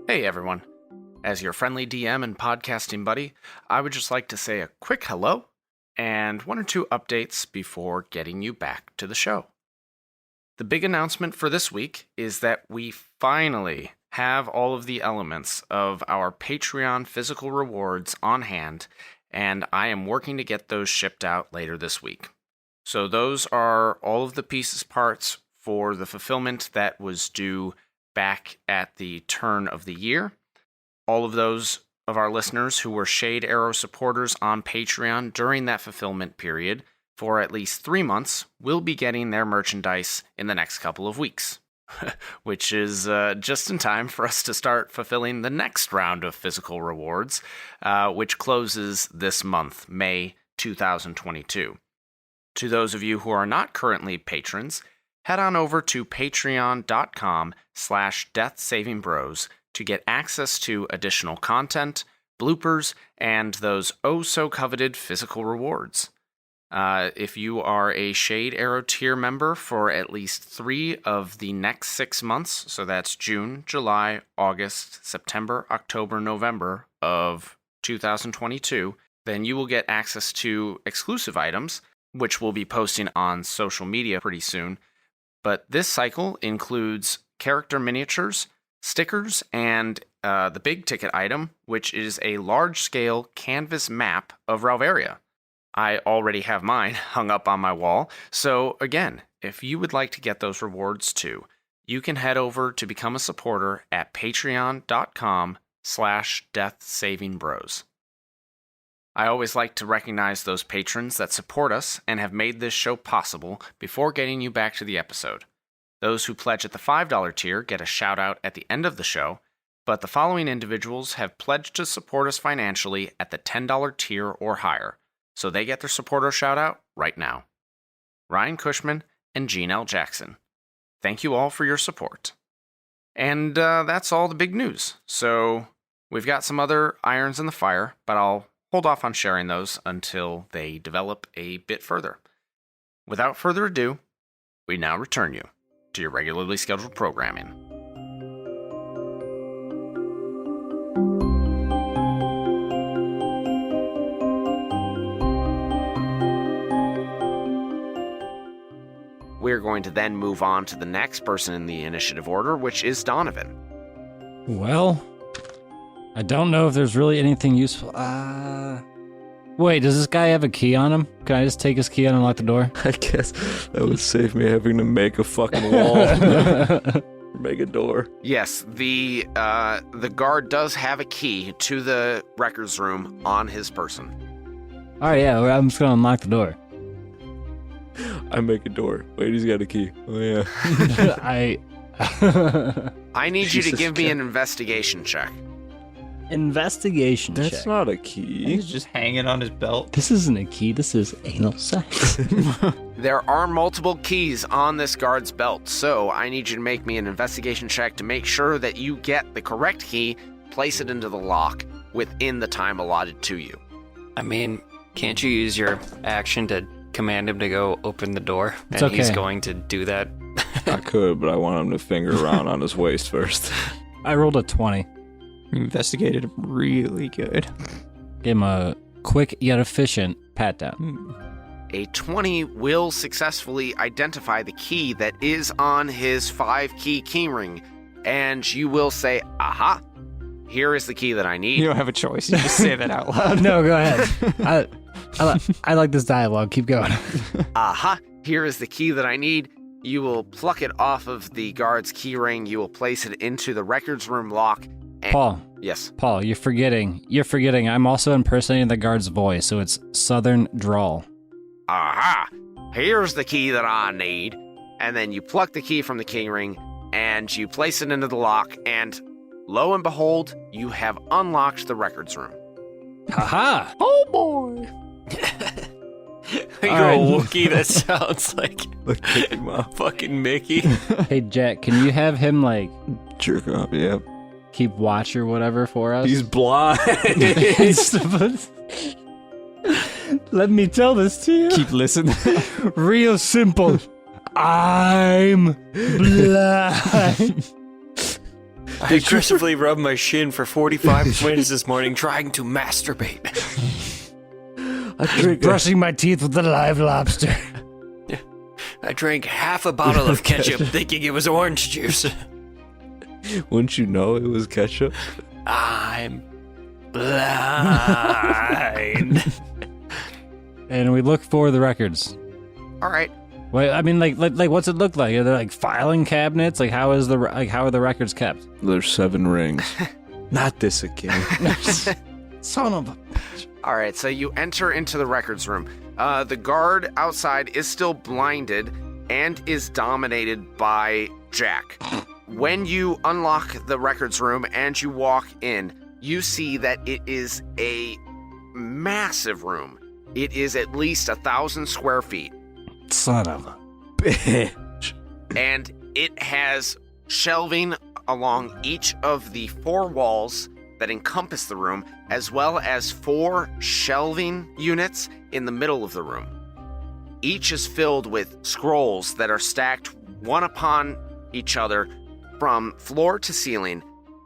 Hey everyone. As your friendly DM and podcasting buddy, I would just like to say a quick hello and one or two updates before getting you back to the show. The big announcement for this week is that we finally have all of the elements of our Patreon physical rewards on hand, and I am working to get those shipped out later this week. So those are all of the pieces parts for the fulfillment that was due back at the turn of the year. All of those of our listeners who were Shade Arrow supporters on Patreon during that fulfillment period for at least 3 months will be getting their merchandise in the next couple of weeks, which is just in time for us to start fulfilling the next round of physical rewards, which closes this month, May 2022. To those of you who are not currently patrons, head on over to patreon.com/deathsavingbros to get access to additional content, bloopers, and those oh-so-coveted physical rewards. If you are a Shade Arrow tier member for at least 3 of the next 6 months, so that's June, July, August, September, October, November of 2022, then you will get access to exclusive items, which we'll be posting on social media pretty soon. But this cycle includes character miniatures, stickers, and the big ticket item, which is a large-scale canvas map of Ralvaria. I already have mine hung up on my wall, so again, if you would like to get those rewards too, you can head over to become a supporter at patreon.com/deathsavingbros. I always like to recognize those patrons that support us and have made this show possible before getting you back to the episode. Those who pledge at the $5 tier get a shout-out at the end of the show, but the following individuals have pledged to support us financially at the $10 tier or higher, so they get their supporter shout-out right now. Ryan Cushman and Gene L. Jackson. Thank you all for your support. And that's all the big news. So we've got some other irons in the fire, but I'll hold off on sharing those until they develop a bit further. Without further ado, we now return you to your regularly scheduled programming. We're going to then move on to the next person in the initiative order, which is Donovan. Well, I don't know if there's really anything useful. Wait, does this guy have a key on him? Can I just take his key and unlock the door? I guess that would save me having to make a fucking wall. Make a door. Yes, the guard does have a key to the records room on his person. All right, yeah, I'm just gonna unlock the door. I make a door. Wait, he's got a key. Oh yeah. I need you to Jesus give me Christ. an investigation check. Investigation That's check. not a key. He's just hanging on his belt. This isn't a key. This is anal sex. There are multiple keys on this guard's belt, so I need you to make me an investigation check to make sure that you get the correct key, place it into the lock within the time allotted to you. I mean, can't you use your action to command him to go open the door? It's and he's okay. going to do that. I could, but I want him to finger around on his waist first. I rolled a 20. You investigated really good. Give him a quick yet efficient pat down. A 20 will successfully identify the key that is on his 5-key keyring, and you will say, aha, here is the key that I need. You don't have a choice. You just say that out loud. No, go ahead. I like this dialogue. Keep going. Aha, here is the key that I need. You will pluck it off of the guard's keyring. You will place it into the records room lock. And Paul, yes. Paul, you're forgetting. I'm also impersonating the guard's voice, so it's Southern drawl. Aha, here's the key that I need. And then you pluck the key from the keyring, and you place it into the lock, and lo and behold, you have unlocked the records room. Haha! Oh boy. You're right. a Wookiee that sounds like Like Mickey Mouse. fucking Mickey. Hey, Jack, can you have him, like, Jerk off, yeah. keep watch or whatever for us? He's blind. Let me tell this to you. Keep listening. Real simple. I'm blind. I aggressively rubbed my shin for 45 minutes this morning trying to masturbate. Brushing my teeth with a live lobster. I drank half a bottle of ketchup thinking it was orange juice. Wouldn't you know it was ketchup? I'm blind. And we look for the records. All right. Wait, I mean, like, what's it look like? Are there like filing cabinets? Like, how are the records kept? There's 7 rings. Not this again. Son of a. All right, so you enter into the records room. The guard outside is still blinded and is dominated by Jack. When you unlock the records room and you walk in, you see that it is a massive room. It is at least 1,000 square feet, Son of a. Bitch. and it has shelving along each of the 4 walls that encompass the room, as well as 4 shelving units in the middle of the room. Each is filled with scrolls that are stacked one upon each other from floor to ceiling.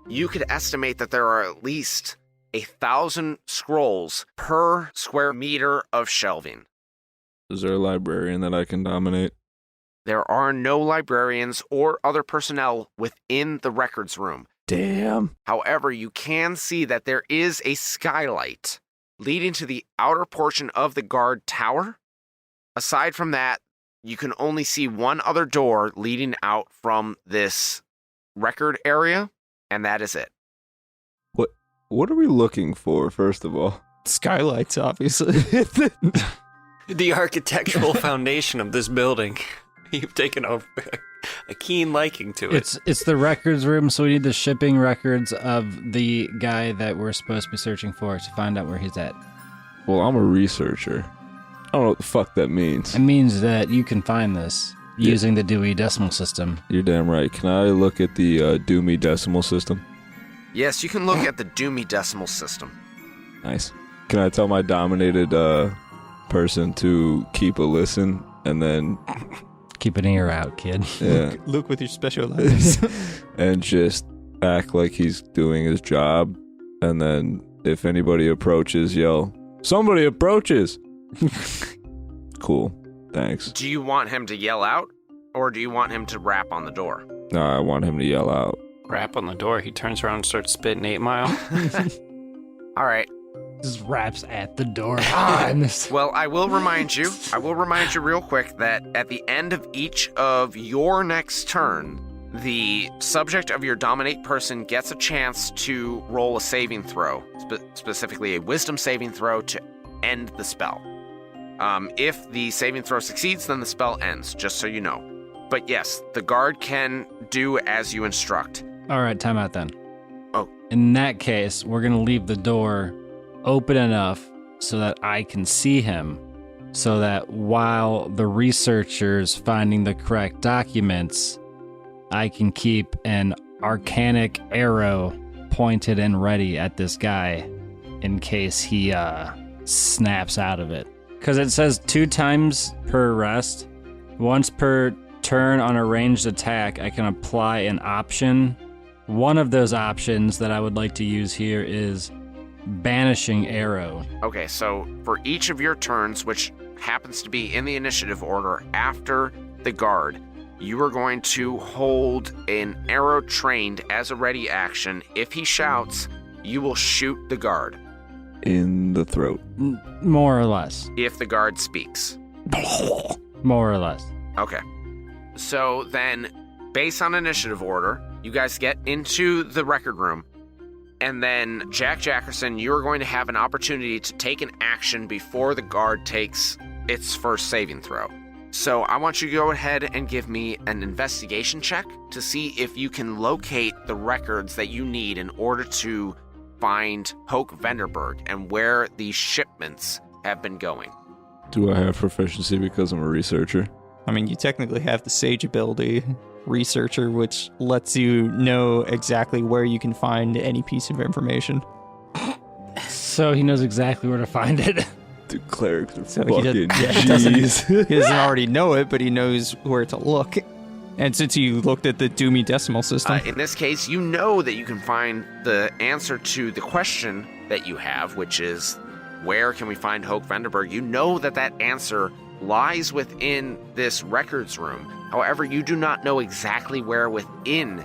You could estimate that there are at least 1,000 scrolls per square meter of shelving. Is there a librarian that I can dominate? There are no librarians or other personnel within the records room. Damn. However, you can see that there is a skylight leading to the outer portion of the guard tower. Aside from that, you can only see one other door leading out from this record area, and that is it. What are we looking for, first of all? Skylights, obviously. The architectural foundation of this building. You've taken a keen liking to it. It's the records room, so we need the shipping records of the guy that we're supposed to be searching for to find out where he's at. Well, I'm a researcher. I don't know what the fuck that means. It means that you can find this using the Dewey Decimal System. You're damn right. Can I look at the Doomy Decimal System? Yes, you can look at the Doomy Decimal System. Nice. Can I tell my dominated person to keep a listen and then Keep an ear out, kid. yeah, Luke with your special eyes. and just act like he's doing his job, and then if anybody approaches, yell, "Somebody approaches!" Cool. Thanks. Do you want him to yell out, or do you want him to rap on the door? No, I want him to yell out. Rap on the door. He turns around and starts spitting 8 Mile. All right. Just raps at the door. Well, I will remind you real quick that at the end of each of your next turn, the subject of your dominate person gets a chance to roll a saving throw, specifically a wisdom saving throw to end the spell. If the saving throw succeeds, then the spell ends, just so you know. But yes, the guard can do as you instruct. All right, time out then. Oh. In that case, we're going to leave the door open enough so that I can see him, so that while the researcher's finding the correct documents, I can keep an arcanic arrow pointed and ready at this guy in case he snaps out of it. Because it says 2 times per rest, once per turn on a ranged attack, I can apply an option. One of those options that I would like to use here is Banishing Arrow. Okay, so for each of your turns, which happens to be in the initiative order after the guard, you are going to hold an arrow trained as a ready action. If he shouts, you will shoot the guard. In the throat. More or less. If the guard speaks. More or less. Okay. So then, based on initiative order, you guys get into the record room. And then, Jack Jackerson, you're going to have an opportunity to take an action before the guard takes its first saving throw. So I want you to go ahead and give me an investigation check to see if you can locate the records that you need in order to find Hoke Vanderberg and where these shipments have been going. Do I have proficiency because I'm a researcher? I mean, you technically have the Sage ability, Researcher, which lets you know exactly where you can find any piece of information. So he knows exactly where to find it. Dude, clerics are So fucking doesn't, jeez. he doesn't already know it, but he knows where to look. And since you looked at the Doomy decimal system, In this case, you know that you can find the answer to the question that you have, which is, where can we find Hoke Vanderberg? You know that that answer lies within this records room. However, you do not know exactly where within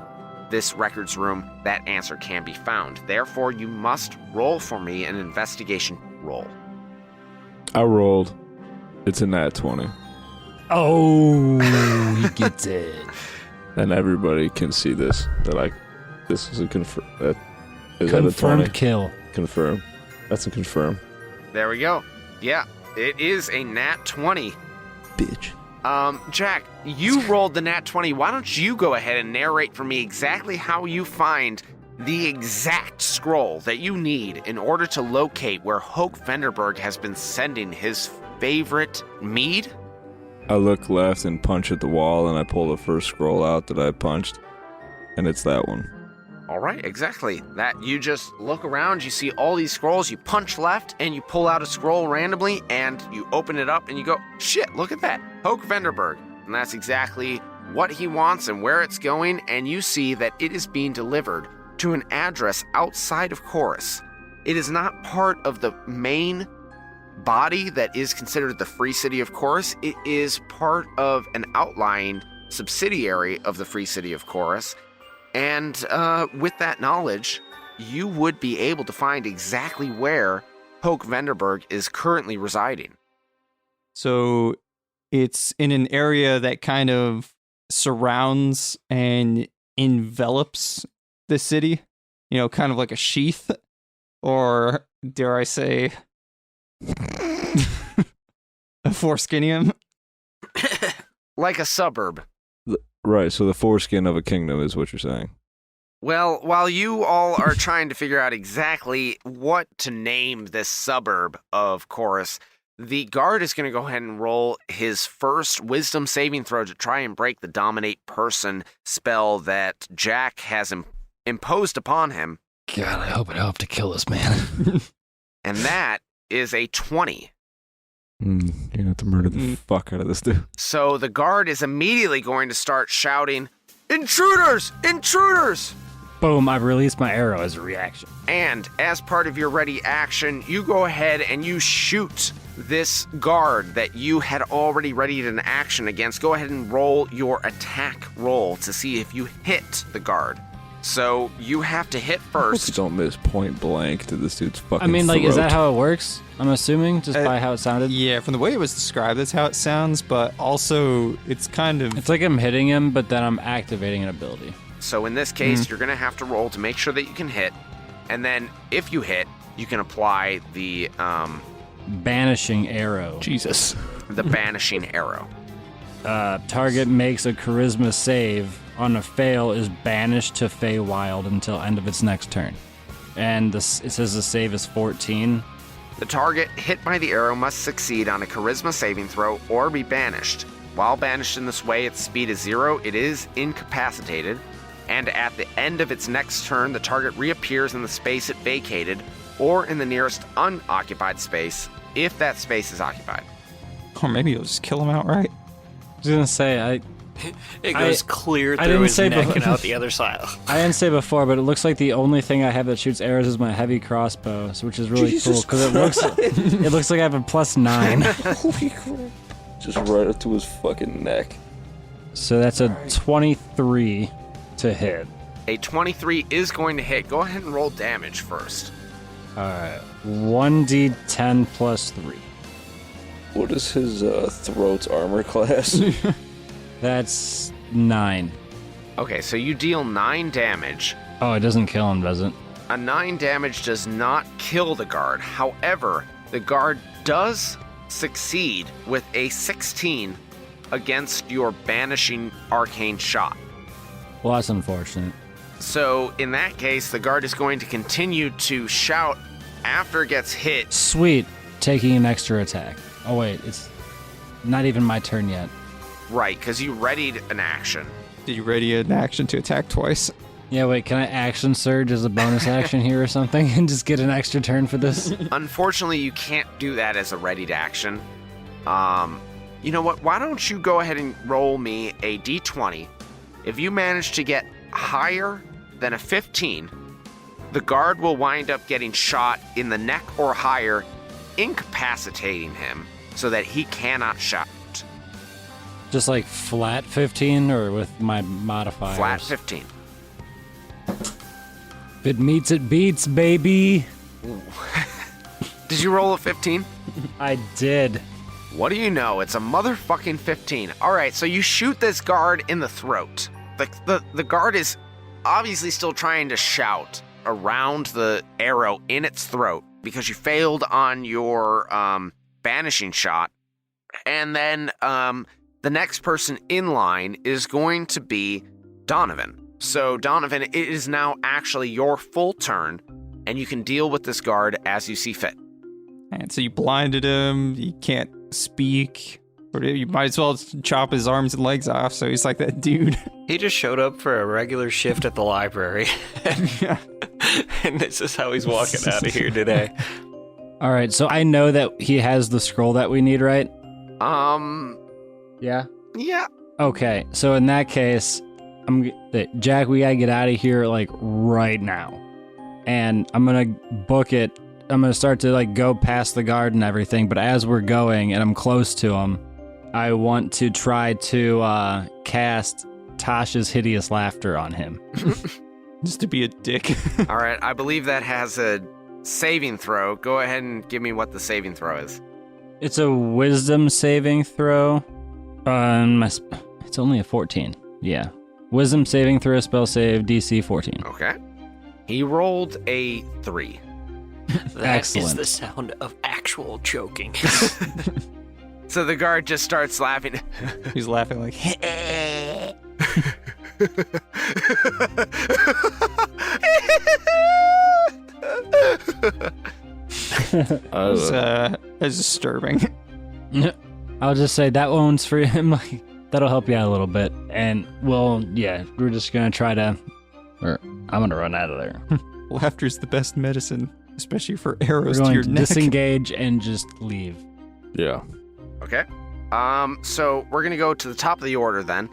this records room that answer can be found. Therefore, you must roll for me an investigation roll. I rolled. It's a nat 20. Oh, he gets it. And everybody can see this. This is a confirm. Is that a Confirmed 20? kill. Confirm. That's a confirm. There we go. Yeah, it is a nat 20. Bitch. Jack, you rolled the nat 20. Why don't you go ahead and narrate for me exactly how you find the exact scroll that you need in order to locate where Hoke Vanderberg has been sending his favorite mead? I look left and punch at the wall, and I pull the first scroll out that I punched, and it's that one. All right, exactly. That you just look around, you see all these scrolls, you punch left, and you pull out a scroll randomly, and you open it up, and you go, shit, look at that, Hoke Vanderberg. And that's exactly what he wants and where it's going, and you see that it is being delivered to an address outside of Chorus. It is not part of the main body that is considered the Free City of Chorus. It is part of an outlying subsidiary of the Free City of Chorus. And with that knowledge, you would be able to find exactly where Hoke Vanderberg is currently residing. so it's in an area that kind of surrounds and envelops the city, kind of like a sheath, or dare I say, a foreskinium. Like a suburb. Right, so the foreskin of a kingdom is what you're saying. Well, while you all are trying to figure out exactly what to name this suburb of Chorus, the guard is going to go ahead and roll his first wisdom saving throw to try and break the dominate person spell that Jack has imposed upon him. God, I hope I don't have to kill this man. And that is a 20. You're gonna have to murder the fuck out of this dude. So the guard is immediately going to start shouting, "Intruders! Intruders!" Boom, I've released my arrow as a reaction. And as part of your ready action, you go ahead and you shoot this guard that you had already readied an action against. Go ahead and roll your attack roll to see if you hit the guard. So you have to hit You first. don't miss point blank to this dude's fucking I mean, like, is that throat. how it works? I'm assuming, just by how it sounded. Yeah, from the way it was described, that's how it sounds, but also it's kind of... It's like I'm hitting him, but then I'm activating an ability. So in this case, you're going to have to roll to make sure that you can hit. And then if you hit, you can apply the Banishing arrow. Jesus. banishing arrow. Target makes a charisma save. On a fail, is banished to Feywild until end of its next turn. And it says the save is 14. The target hit by the arrow must succeed on a charisma saving throw or be banished. While banished in this way, its speed is 0, it is incapacitated, and at the end of its next turn, the target reappears in the space it vacated or in the nearest unoccupied space if that space is occupied. Or maybe you'll just kill him outright. I was gonna say, It goes clear I through didn't his say neck before- and out the other side. I didn't say before, but it looks like the only thing I have that shoots arrows is my heavy crossbow, which is really cool because it looks like I have a +9. Holy crap. Just right up to his fucking neck. So that's a 23 to hit. A 23 is going to hit. Go ahead and roll damage first. Alright, 1d10 plus 3. What is his throat's armor class? That's 9. Okay, so you deal 9 damage. Oh, it doesn't kill him, does it? A 9 damage does not kill the guard. However, the guard does succeed with a 16 against your banishing arcane shot. Well, that's unfortunate. So in that case, the guard is going to continue to shout after it gets hit. Sweet. Taking an extra attack. Oh, wait. It's not even my turn yet. Right, because you readied an action. Did you ready an action to attack twice? Yeah, wait. Can I action surge as a bonus action here or something and just get an extra turn for this? Unfortunately, you can't do that as a readied action. You know what? Why don't you go ahead and roll me a d20? If you manage to get higher than a 15, the guard will wind up getting shot in the neck or higher, incapacitating him so that he cannot shout. Just like flat 15 or with my modifiers? Flat 15. If it meets, it beats, baby. Did you roll a 15? I did. What do you know? It's a motherfucking 15. All right, so you shoot this guard in the throat. The guard is obviously still trying to shout around the arrow in its throat because you failed on your banishing shot. And then the next person in line is going to be Donovan. So Donovan, it is now actually your full turn, and you can deal with this guard as you see fit. And so you blinded him, he can't speak, or you might as well chop his arms and legs off, so he's like that dude. He just showed up for a regular shift at the library. Yeah. And this is how he's walking out of here today. All right, so I know that he has the scroll that we need, right? Yeah. Yeah. Okay, so in that case, Jack, we gotta get out of here like right now, and I'm gonna book it. I'm gonna start to like go past the guard and everything. But as we're going and I'm close to him, I want to try to cast Tasha's hideous laughter on him. Just to be a dick. All right, I believe that has a saving throw. Go ahead and give me what the saving throw is. It's a wisdom saving throw. It's only a 14. Yeah. Wisdom saving throw, spell save, DC 14. Okay. He rolled a 3. That Excellent. is the sound of actual choking. So the guard just starts laughing. He's laughing like, it's disturbing. I'll just say that one's for him. That'll help you out a little bit. And, well, yeah, we're just going to try to... Or I'm going to run out of there. Laughter's the best medicine, especially for We're arrows to going your to neck. disengage and just leave. Yeah. Okay. So we're going to go to the top of the order then.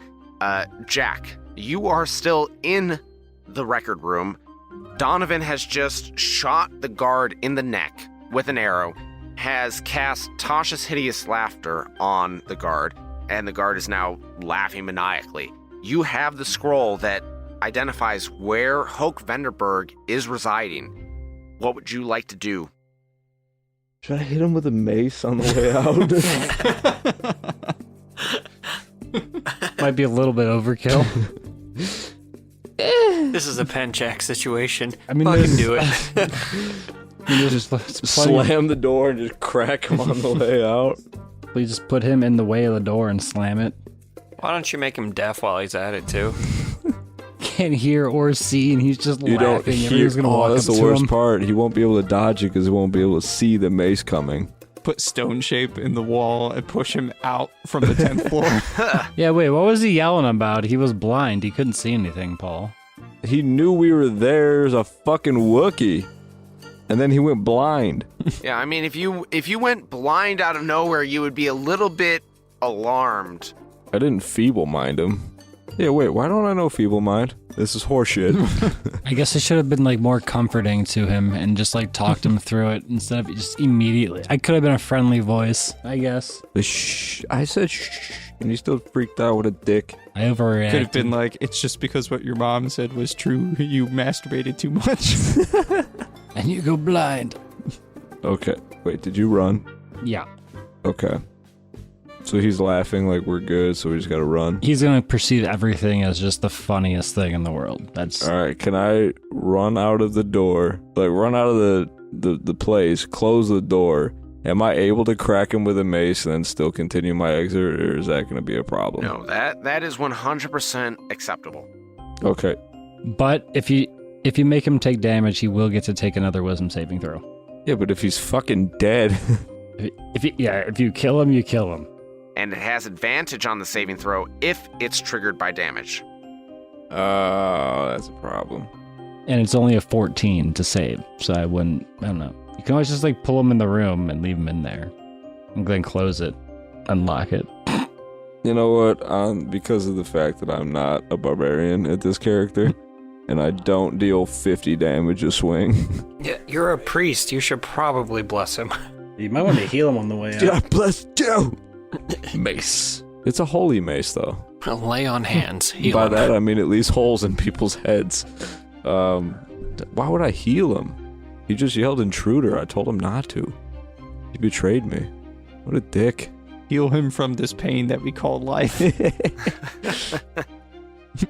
Jack, you are still in the record room. Donovan has just shot the guard in the neck with an arrow, has cast Tasha's hideous laughter on the guard, and the guard is now laughing maniacally. You have the scroll that identifies where Hoke Vanderberg is residing. What would you like to do? Should I hit him with a mace on the way out? Might be a little bit overkill. This is a pen check situation. I mean, Fucking this- do it. Just Slam the door and just crack him on the way out. Please just put him in the way of the door and slam it. Why don't you make him deaf while he's at it, too? Can't hear or see, and he's just You don't laughing. hear. Everyone's gonna walk That's up the to worst him. part. He won't be able to dodge it because he won't be able to see the mace coming. Put stone shape in the wall and push him out from the 10th floor. Yeah, wait, what was he yelling about? He was blind. He couldn't see anything, Paul. He knew we were there as a fucking Wookiee. And then he went blind. Yeah, I mean, if you went blind out of nowhere, you would be a little bit alarmed. I didn't feeble mind him. Yeah, wait, why don't I know feeble mind? This is horseshit. I guess I should have been like more comforting to him and just like talked him through it instead of just immediately. I could have been a friendly voice, I guess. Shh. I said shh. And you still freaked out with a dick. I overreacted. Could have been like, it's just because what your mom said was true. You masturbated too much. And you go blind. Okay. Wait, did you run? Yeah. Okay. So he's laughing like we're good, so we just gotta run. He's gonna perceive everything as just the funniest thing in the world. That's Alright, can I run out of the door? Like run out of the place, close the door, Am I able to crack him with a mace and then still continue my exit, or is that going to be a problem? No, that is 100% acceptable. Okay. But if you make him take damage, he will get to take another wisdom saving throw. Yeah, but if he's fucking dead. If you kill him, you kill him. And it has advantage on the saving throw if it's triggered by damage. Oh, that's a problem. And it's only a 14 to save, so I don't know. You can always just like pull him in the room and leave him in there. And then close it, unlock it. You know what? Because of the fact that I'm not a barbarian at this character, and I don't deal 50 damage a swing. Yeah, you're a priest. You should probably bless him. You might want to heal him on the way out. God bless you! Mace. It's a holy mace, though. Lay on hands. Heal By him. that, I mean at least holes in people's heads. Why would I heal him? He just yelled intruder. I told him not to. He betrayed me. What a dick. Heal him from this pain that we call life.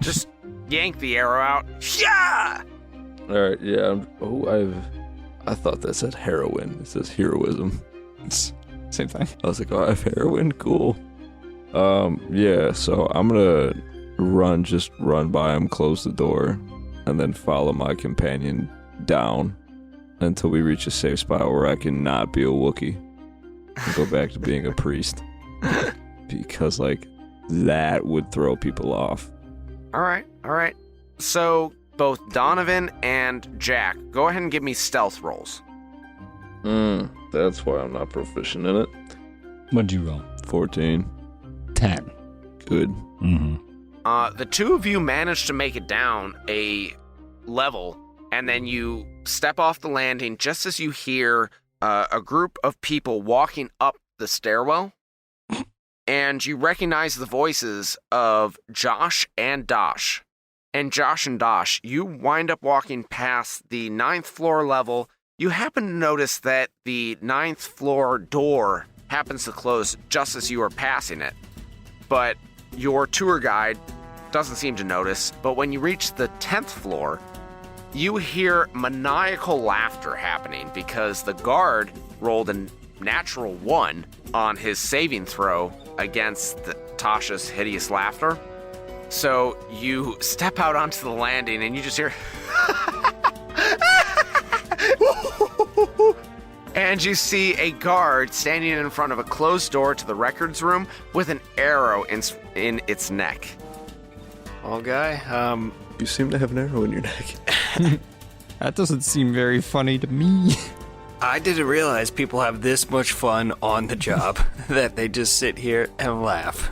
Just yank the arrow out. Yeah! Alright, yeah. I thought that said heroin. It says heroism. Same thing. I was like, oh, I have heroin? Cool. Yeah, so I'm gonna run by him, close the door, and then follow my companion down until we reach a safe spot where I can not be a Wookiee and go back to being a priest. Because, like, that would throw people off. All right. So both Donovan and Jack, go ahead and give me stealth rolls. That's why I'm not proficient in it. What'd you roll? 14. 10. Good. Mm-hmm. The two of you manage to make it down a level, and then you step off the landing just as you hear a group of people walking up the stairwell, and you recognize the voices of Josh and Dosh. And Josh and Dosh, you wind up walking past the 9th floor level. You happen to notice that the 9th floor door happens to close just as you are passing it. But your tour guide doesn't seem to notice. But when you reach the 10th floor, you hear maniacal laughter happening because the guard rolled a natural 1 on his saving throw against Tasha's hideous laughter. So you step out onto the landing and you just hear and you see a guard standing in front of a closed door to the records room with an arrow in its neck. Well, guy, You seem to have an arrow in your neck. That doesn't seem very funny to me. I didn't realize people have this much fun on the job that they just sit here and laugh.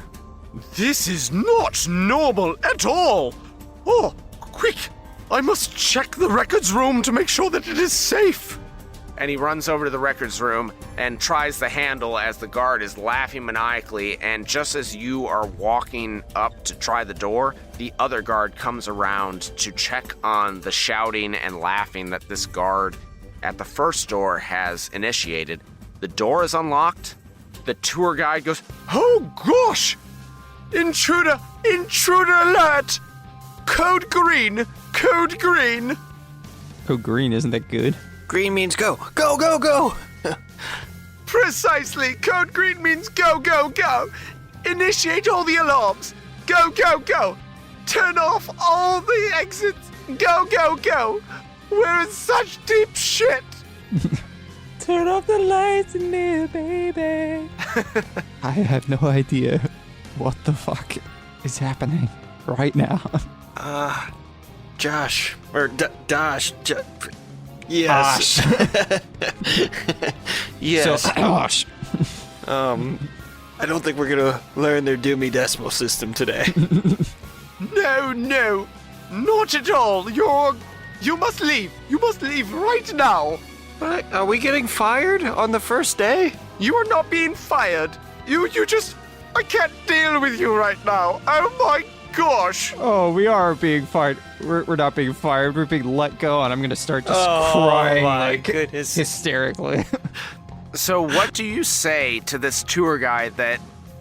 This is not normal at all! Oh, quick! I must check the records room to make sure that it is safe! And he runs over to the records room and tries the handle as the guard is laughing maniacally, and just as you are walking up to try the door, the other guard comes around to check on the shouting and laughing that this guard at the first door has initiated. The door is unlocked. The tour guide goes, "Oh gosh! Intruder! Intruder alert! Code green! Code green!" Oh, green, isn't that good? Green means go. Go, go, go! Precisely! Code green means go, go, go! Initiate all the alarms! Go, go, go! Turn off all the exits! Go, go, go! We're in such deep shit! Turn off the lights in there, baby. I have no idea what the fuck is happening right now. Josh. Or Dosh. Yes. Yes. So, gosh. I don't think we're gonna learn their Doomy Decimal System today. No, not at all. You must leave. You must leave right now. But are we getting fired on the first day? You are not being fired. You just, I can't deal with you right now. Oh my gosh. Oh, we are being fired. We're not being fired. We're being let go, and I'm gonna start just crying like goodness. hysterically. So what do you say to this tour guide that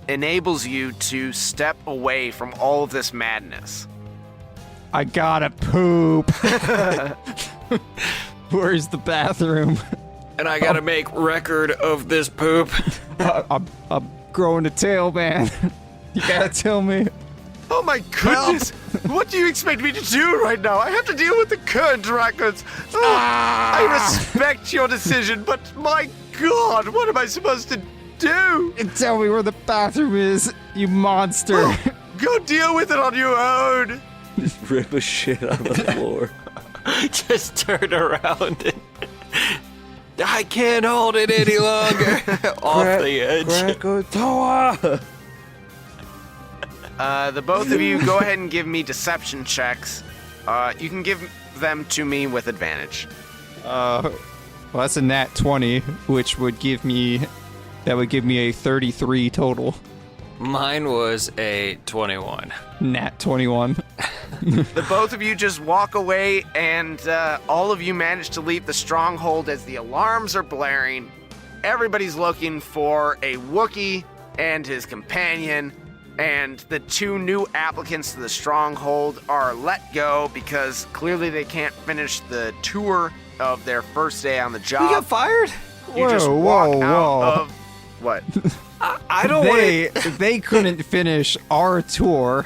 enables you to step away from all of this madness? I gotta poop. Where's the bathroom? And I gotta make record of this poop. I'm growing a tail, man. You gotta tell me. Oh my goodness! What do you expect me to do right now? I have to deal with the current records. Oh, I respect your decision, but my God, what am I supposed to do? Tell me where the bathroom is, you monster. Go deal with it on your own. Just rip a shit on the floor. Just turn around and... I can't hold it any longer. Off the edge. Krakatoa! The both of you go ahead and give me deception checks. You can give them to me with advantage. Well, that's a nat 20, which would give me a 33 total. Mine was a 21. Nat 21. The both of you just walk away, and all of you manage to leave the stronghold as the alarms are blaring. Everybody's looking for a Wookiee and his companion, and the two new applicants to the stronghold are let go because clearly they can't finish the tour of their first day on the job. You got fired? You just Whoa, walk whoa, out whoa. of what? I don't want to... They couldn't finish our tour,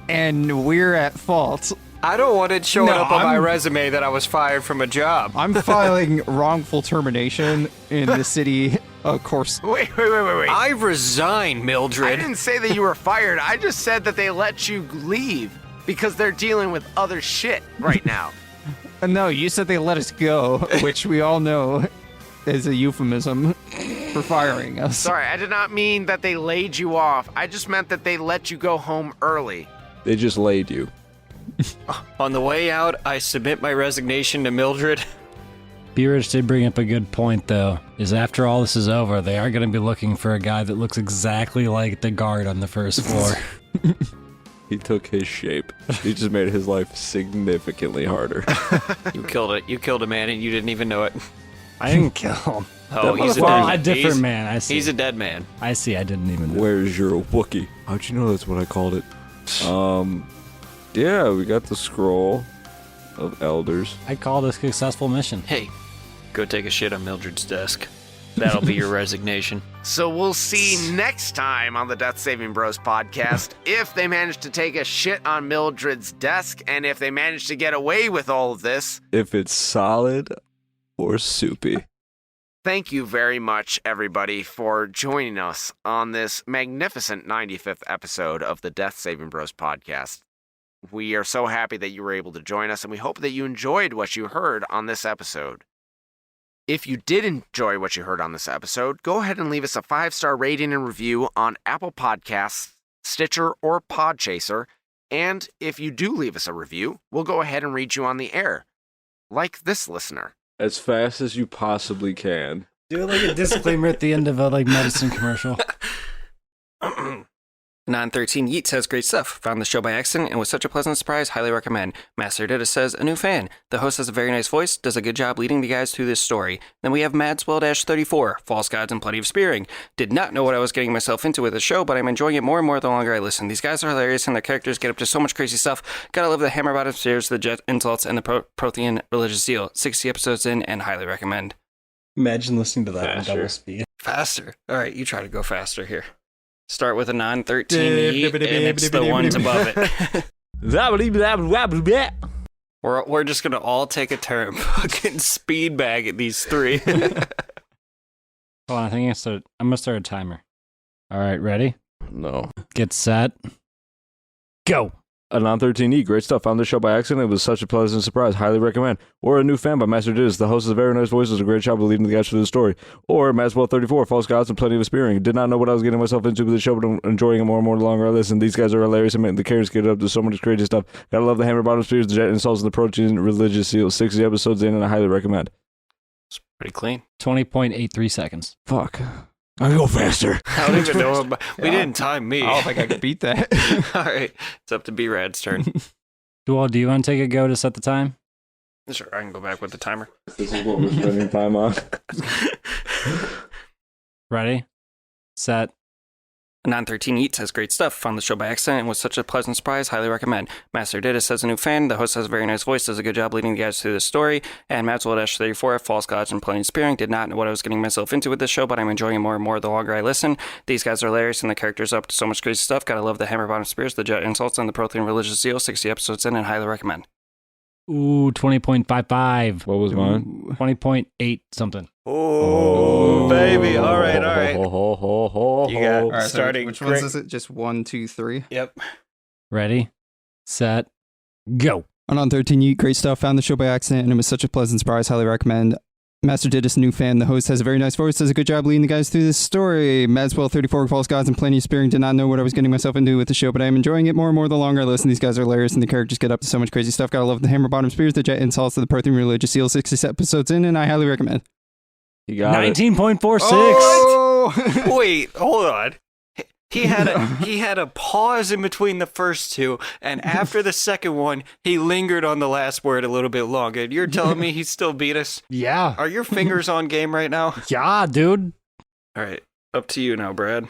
and we're at fault. I don't want it showing No, up on my I'm- resume that I was fired from a job. I'm filing wrongful termination in the city, of course. Wait. I resign, I Mildred. didn't say that you were fired. I just said that they let you leave because they're dealing with other shit right now. No, you said they let us go, which we all know is a euphemism for firing us. Sorry, I did not mean that they laid you off. I just meant that they let you go home early. They just laid you. On the way out, I submit my resignation to Mildred. B-Rich did bring up a good point, though, is after all this is over, they are going to be looking for a guy that looks exactly like the guard on the first floor. He took his shape. He just made his life significantly harder. You killed it. You killed a man and you didn't even know it. I didn't kill him. Oh, he's a Well, dead a different he's- man, I see. He's a dead man. I see, I didn't even know. Where's your Wookiee? How'd you know that's what I called it? Yeah, we got the scroll of elders. I call this a successful mission. Hey, go take a shit on Mildred's desk. That'll be your resignation. So we'll see next time on the Death Saving Bros podcast if they manage to take a shit on Mildred's desk and if they manage to get away with all of this. If it's solid or soupy. Thank you very much, everybody, for joining us on this magnificent 95th episode of the Death Saving Bros podcast. We are so happy that you were able to join us, and we hope that you enjoyed what you heard on this episode. If you did enjoy what you heard on this episode, go ahead and leave us a 5-star rating and review on Apple Podcasts, Stitcher, or Podchaser. And if you do leave us a review, we'll go ahead and read you on the air, like this listener. As fast as you possibly can. Do like a disclaimer at the end of a medicine commercial. 913 Yeet says great stuff. Found the show by accident and was such a pleasant surprise. Highly recommend. Master Dita says a new fan. The host has a very nice voice. Does a good job leading the guys through this story. Then we have Madswell-34. False gods and plenty of spearing. Did not know what I was getting myself into with the show, but I'm enjoying it more and more the longer I listen. These guys are hilarious and their characters get up to so much crazy stuff. Gotta love the hammer bottom stairs, the jet insults, and the Prothean religious zeal. 60 episodes in and highly recommend. Imagine listening to that on Faster. double speed. Faster. All right, you try to go faster here. Start with a 913 Yeet, and it's the ones above it. We're just gonna all take a turn, fucking speed bag at these three. Hold on, I think I'm gonna start a timer. All right, ready? No. Get set. Go. A 913E, great stuff. Found this show by accident. It was such a pleasant surprise. Highly recommend. Or a new fan by Master Diz. The host has a very nice voice. Does a great job of leading the guys through the story. Or Madswell-34, false gods and plenty of spearing. Did not know what I was getting myself into with the show, but I'm enjoying it more and more the longer I listen. These guys are hilarious and the characters get up to so much crazy stuff. Gotta love the hammer bottom spears, the jet insults, and the protein religious seal. 60 episodes in, and I highly recommend. It's pretty clean. 20.83 seconds. Fuck. I can go faster. I don't even know. We didn't time me. I don't think I could beat that. All right, it's up to B-Rad's turn. Dual, do you want to take a go to set the time? Sure, I can go back with the timer. This is what we're spending time on. Ready? Set. Anon 13 Eats has great stuff. Found the show by accident and was such a pleasant surprise. Highly recommend. Master Didis has a new fan. The host has a very nice voice. Does a good job leading the guys through the story. And Maxwell-34, False Gods and Plenty of Spearing. Did not know what I was getting myself into with this show, but I'm enjoying it more and more the longer I listen. These guys are hilarious and the characters are up to so much crazy stuff. Gotta love the hammer bottom spears, the jet insults, and the Prothean religious zeal. 60 episodes in and highly recommend. Ooh, 20.55. What was mine? 20.8 something. Oh, baby. All right. You got All right, starting. so which ones is it? Just 1, 2, 3? Yep. Ready, set, go. On 13 Yeet, great stuff. Found the show by accident, and it was such a pleasant surprise. Highly recommend. Master Didis, a new fan. The host has a very nice voice. Does a good job leading the guys through this story. Madswell34, False Gods, and Plenty of Spearing. Did not know what I was getting myself into with the show, but I am enjoying it more and more the longer I listen. These guys are hilarious, and the characters get up to so much crazy stuff. Gotta love the hammer bottom spears, the jet insults, the Prothean religious seal. 60 episodes in, and I highly recommend. You got it. 19.46. Oh! Wait, hold on. He had a pause in between the first two, and after the second one, he lingered on the last word a little bit longer. You're telling me he still beat us? Yeah. Are your fingers on game right now? Yeah, dude. All right, up to you now, Brad.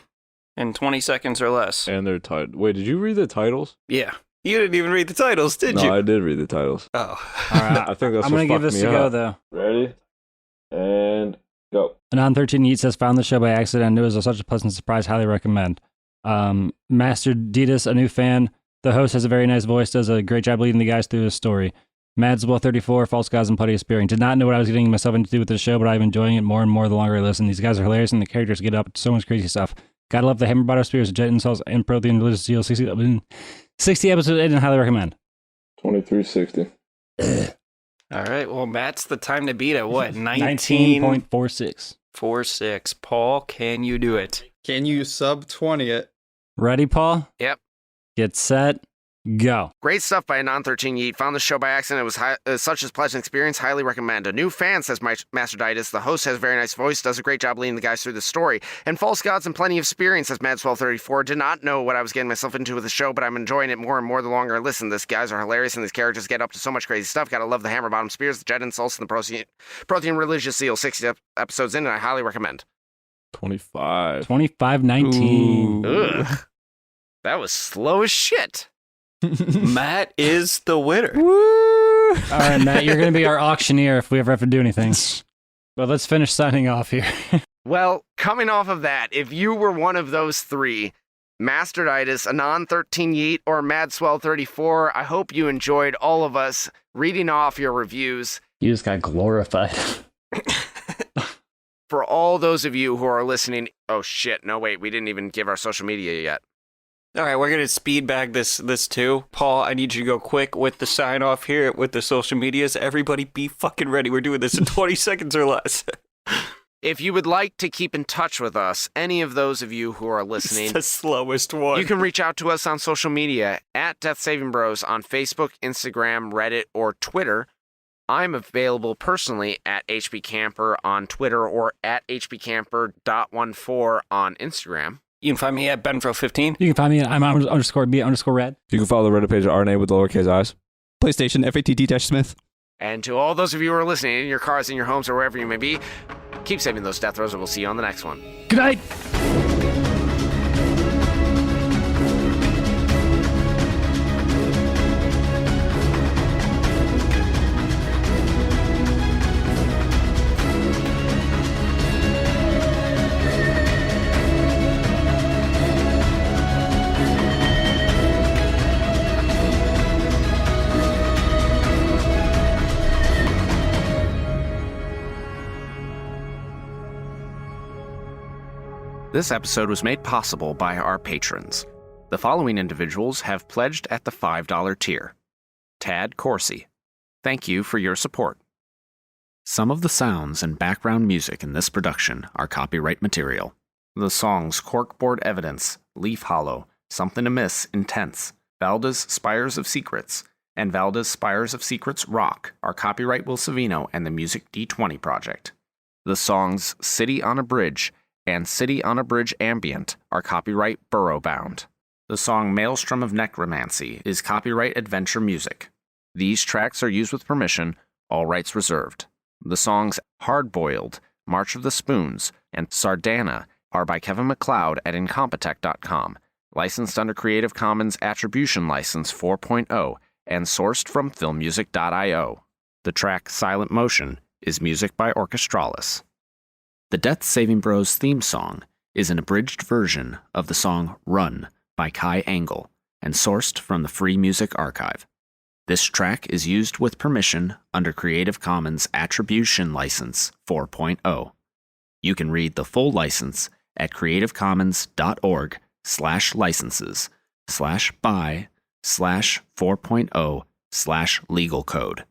In 20 seconds or less. And they're titled. Wait, did you read the titles? Yeah. You didn't even read the titles, did you? No, I did read the titles. Oh. All right. I think that's I'm what going to give fucked this me a go, up. though. Ready? And go. Anon 13 Yeats has found the show by accident. It was such a pleasant surprise. Highly recommend. Master Didis, a new fan. The host has a very nice voice. Does a great job leading the guys through the story. Madswell34, False Gods and Plenty of Spearing. Did not know what I was getting myself into with the show, but I'm enjoying it more and more the longer I listen. These guys are hilarious, and the characters get up to so much crazy stuff. Gotta love the hammer bottom spears, jet insults, and Prothean religious zeal. 60 episodes in, and highly recommend. 2360. All right, well, Matt's the time to beat at what? 19.46. 19.46. Paul, can you do it? Can you sub 20 it? Ready, Paul? Yep. Get set, go. Great stuff by Anon 13 Yeet. Found the show by accident. It was such a pleasant experience. Highly recommend. A new fan, says Master Didis. The host has a very nice voice. Does a great job leading the guys through the story. And False Gods and Plenty of Spearing, says Madswell34. Did not know what I was getting myself into with the show, but I'm enjoying it more and more the longer I listen. These guys are hilarious, and these characters get up to so much crazy stuff. Gotta love the hammer bottom spears, the jet insults, and the Prothean religious seal. 60 episodes in, and I highly recommend. 25. 25-19. Ugh. That was slow as shit. Matt is the winner. All right, Matt, you're going to be our auctioneer if we ever have to do anything. But let's finish signing off here. Well, coming off of that, if you were one of those three, Master Didis, Anon 13 Yeet, or Madswell34, I hope you enjoyed all of us reading off your reviews. You just got glorified. For all those of you who are listening, oh shit, no wait, we didn't even give our social media yet. All right, we're going to speed bag this too. Paul, I need you to go quick with the sign off here with the social medias. Everybody be fucking ready. We're doing this in 20 seconds or less. If you would like to keep in touch with us, any of those of you who are It's listening, the slowest one. you can reach out to us on social media at Death Saving Bros on Facebook, Instagram, Reddit, or Twitter. I'm available personally at HB Camper on Twitter or at hbcamper.14 on Instagram. You can find me at Benfro15. You can find me at I'm_B_red. You can follow the Reddit page at RNA with lowercase i's. PlayStation, FATT-Smith. And to all those of you who are listening in your cars, in your homes, or wherever you may be, keep saving those death throws, and we'll see you on the next one. Good night. This episode was made possible by our patrons. The following individuals have pledged at the $5 tier. Tad Corsi. Thank you for your support. Some of the sounds and background music in this production are copyright material. The songs Corkboard Evidence, Leaf Hollow, Something Amiss, Intense, Valda's Spires of Secrets, and Valda's Spires of Secrets Rock are copyright Will Savino and the Music D20 Project. The songs City on a Bridge and City on a Bridge Ambient are copyright Burrowbound. The song Maelstrom of Necromancy is copyright Adventure Music. These tracks are used with permission, all rights reserved. The songs Hardboiled, March of the Spoons, and Sardana are by Kevin MacLeod at Incompetech.com, licensed under Creative Commons Attribution License 4.0, and sourced from filmmusic.io. The track Silent Motion is music by Orchestralis. The Death Saving Bros theme song is an abridged version of the song Run by Kai Engel and sourced from the Free Music Archive. This track is used with permission under Creative Commons Attribution License 4.0. You can read the full license at creativecommons.org/licenses/by/4.0/legal code.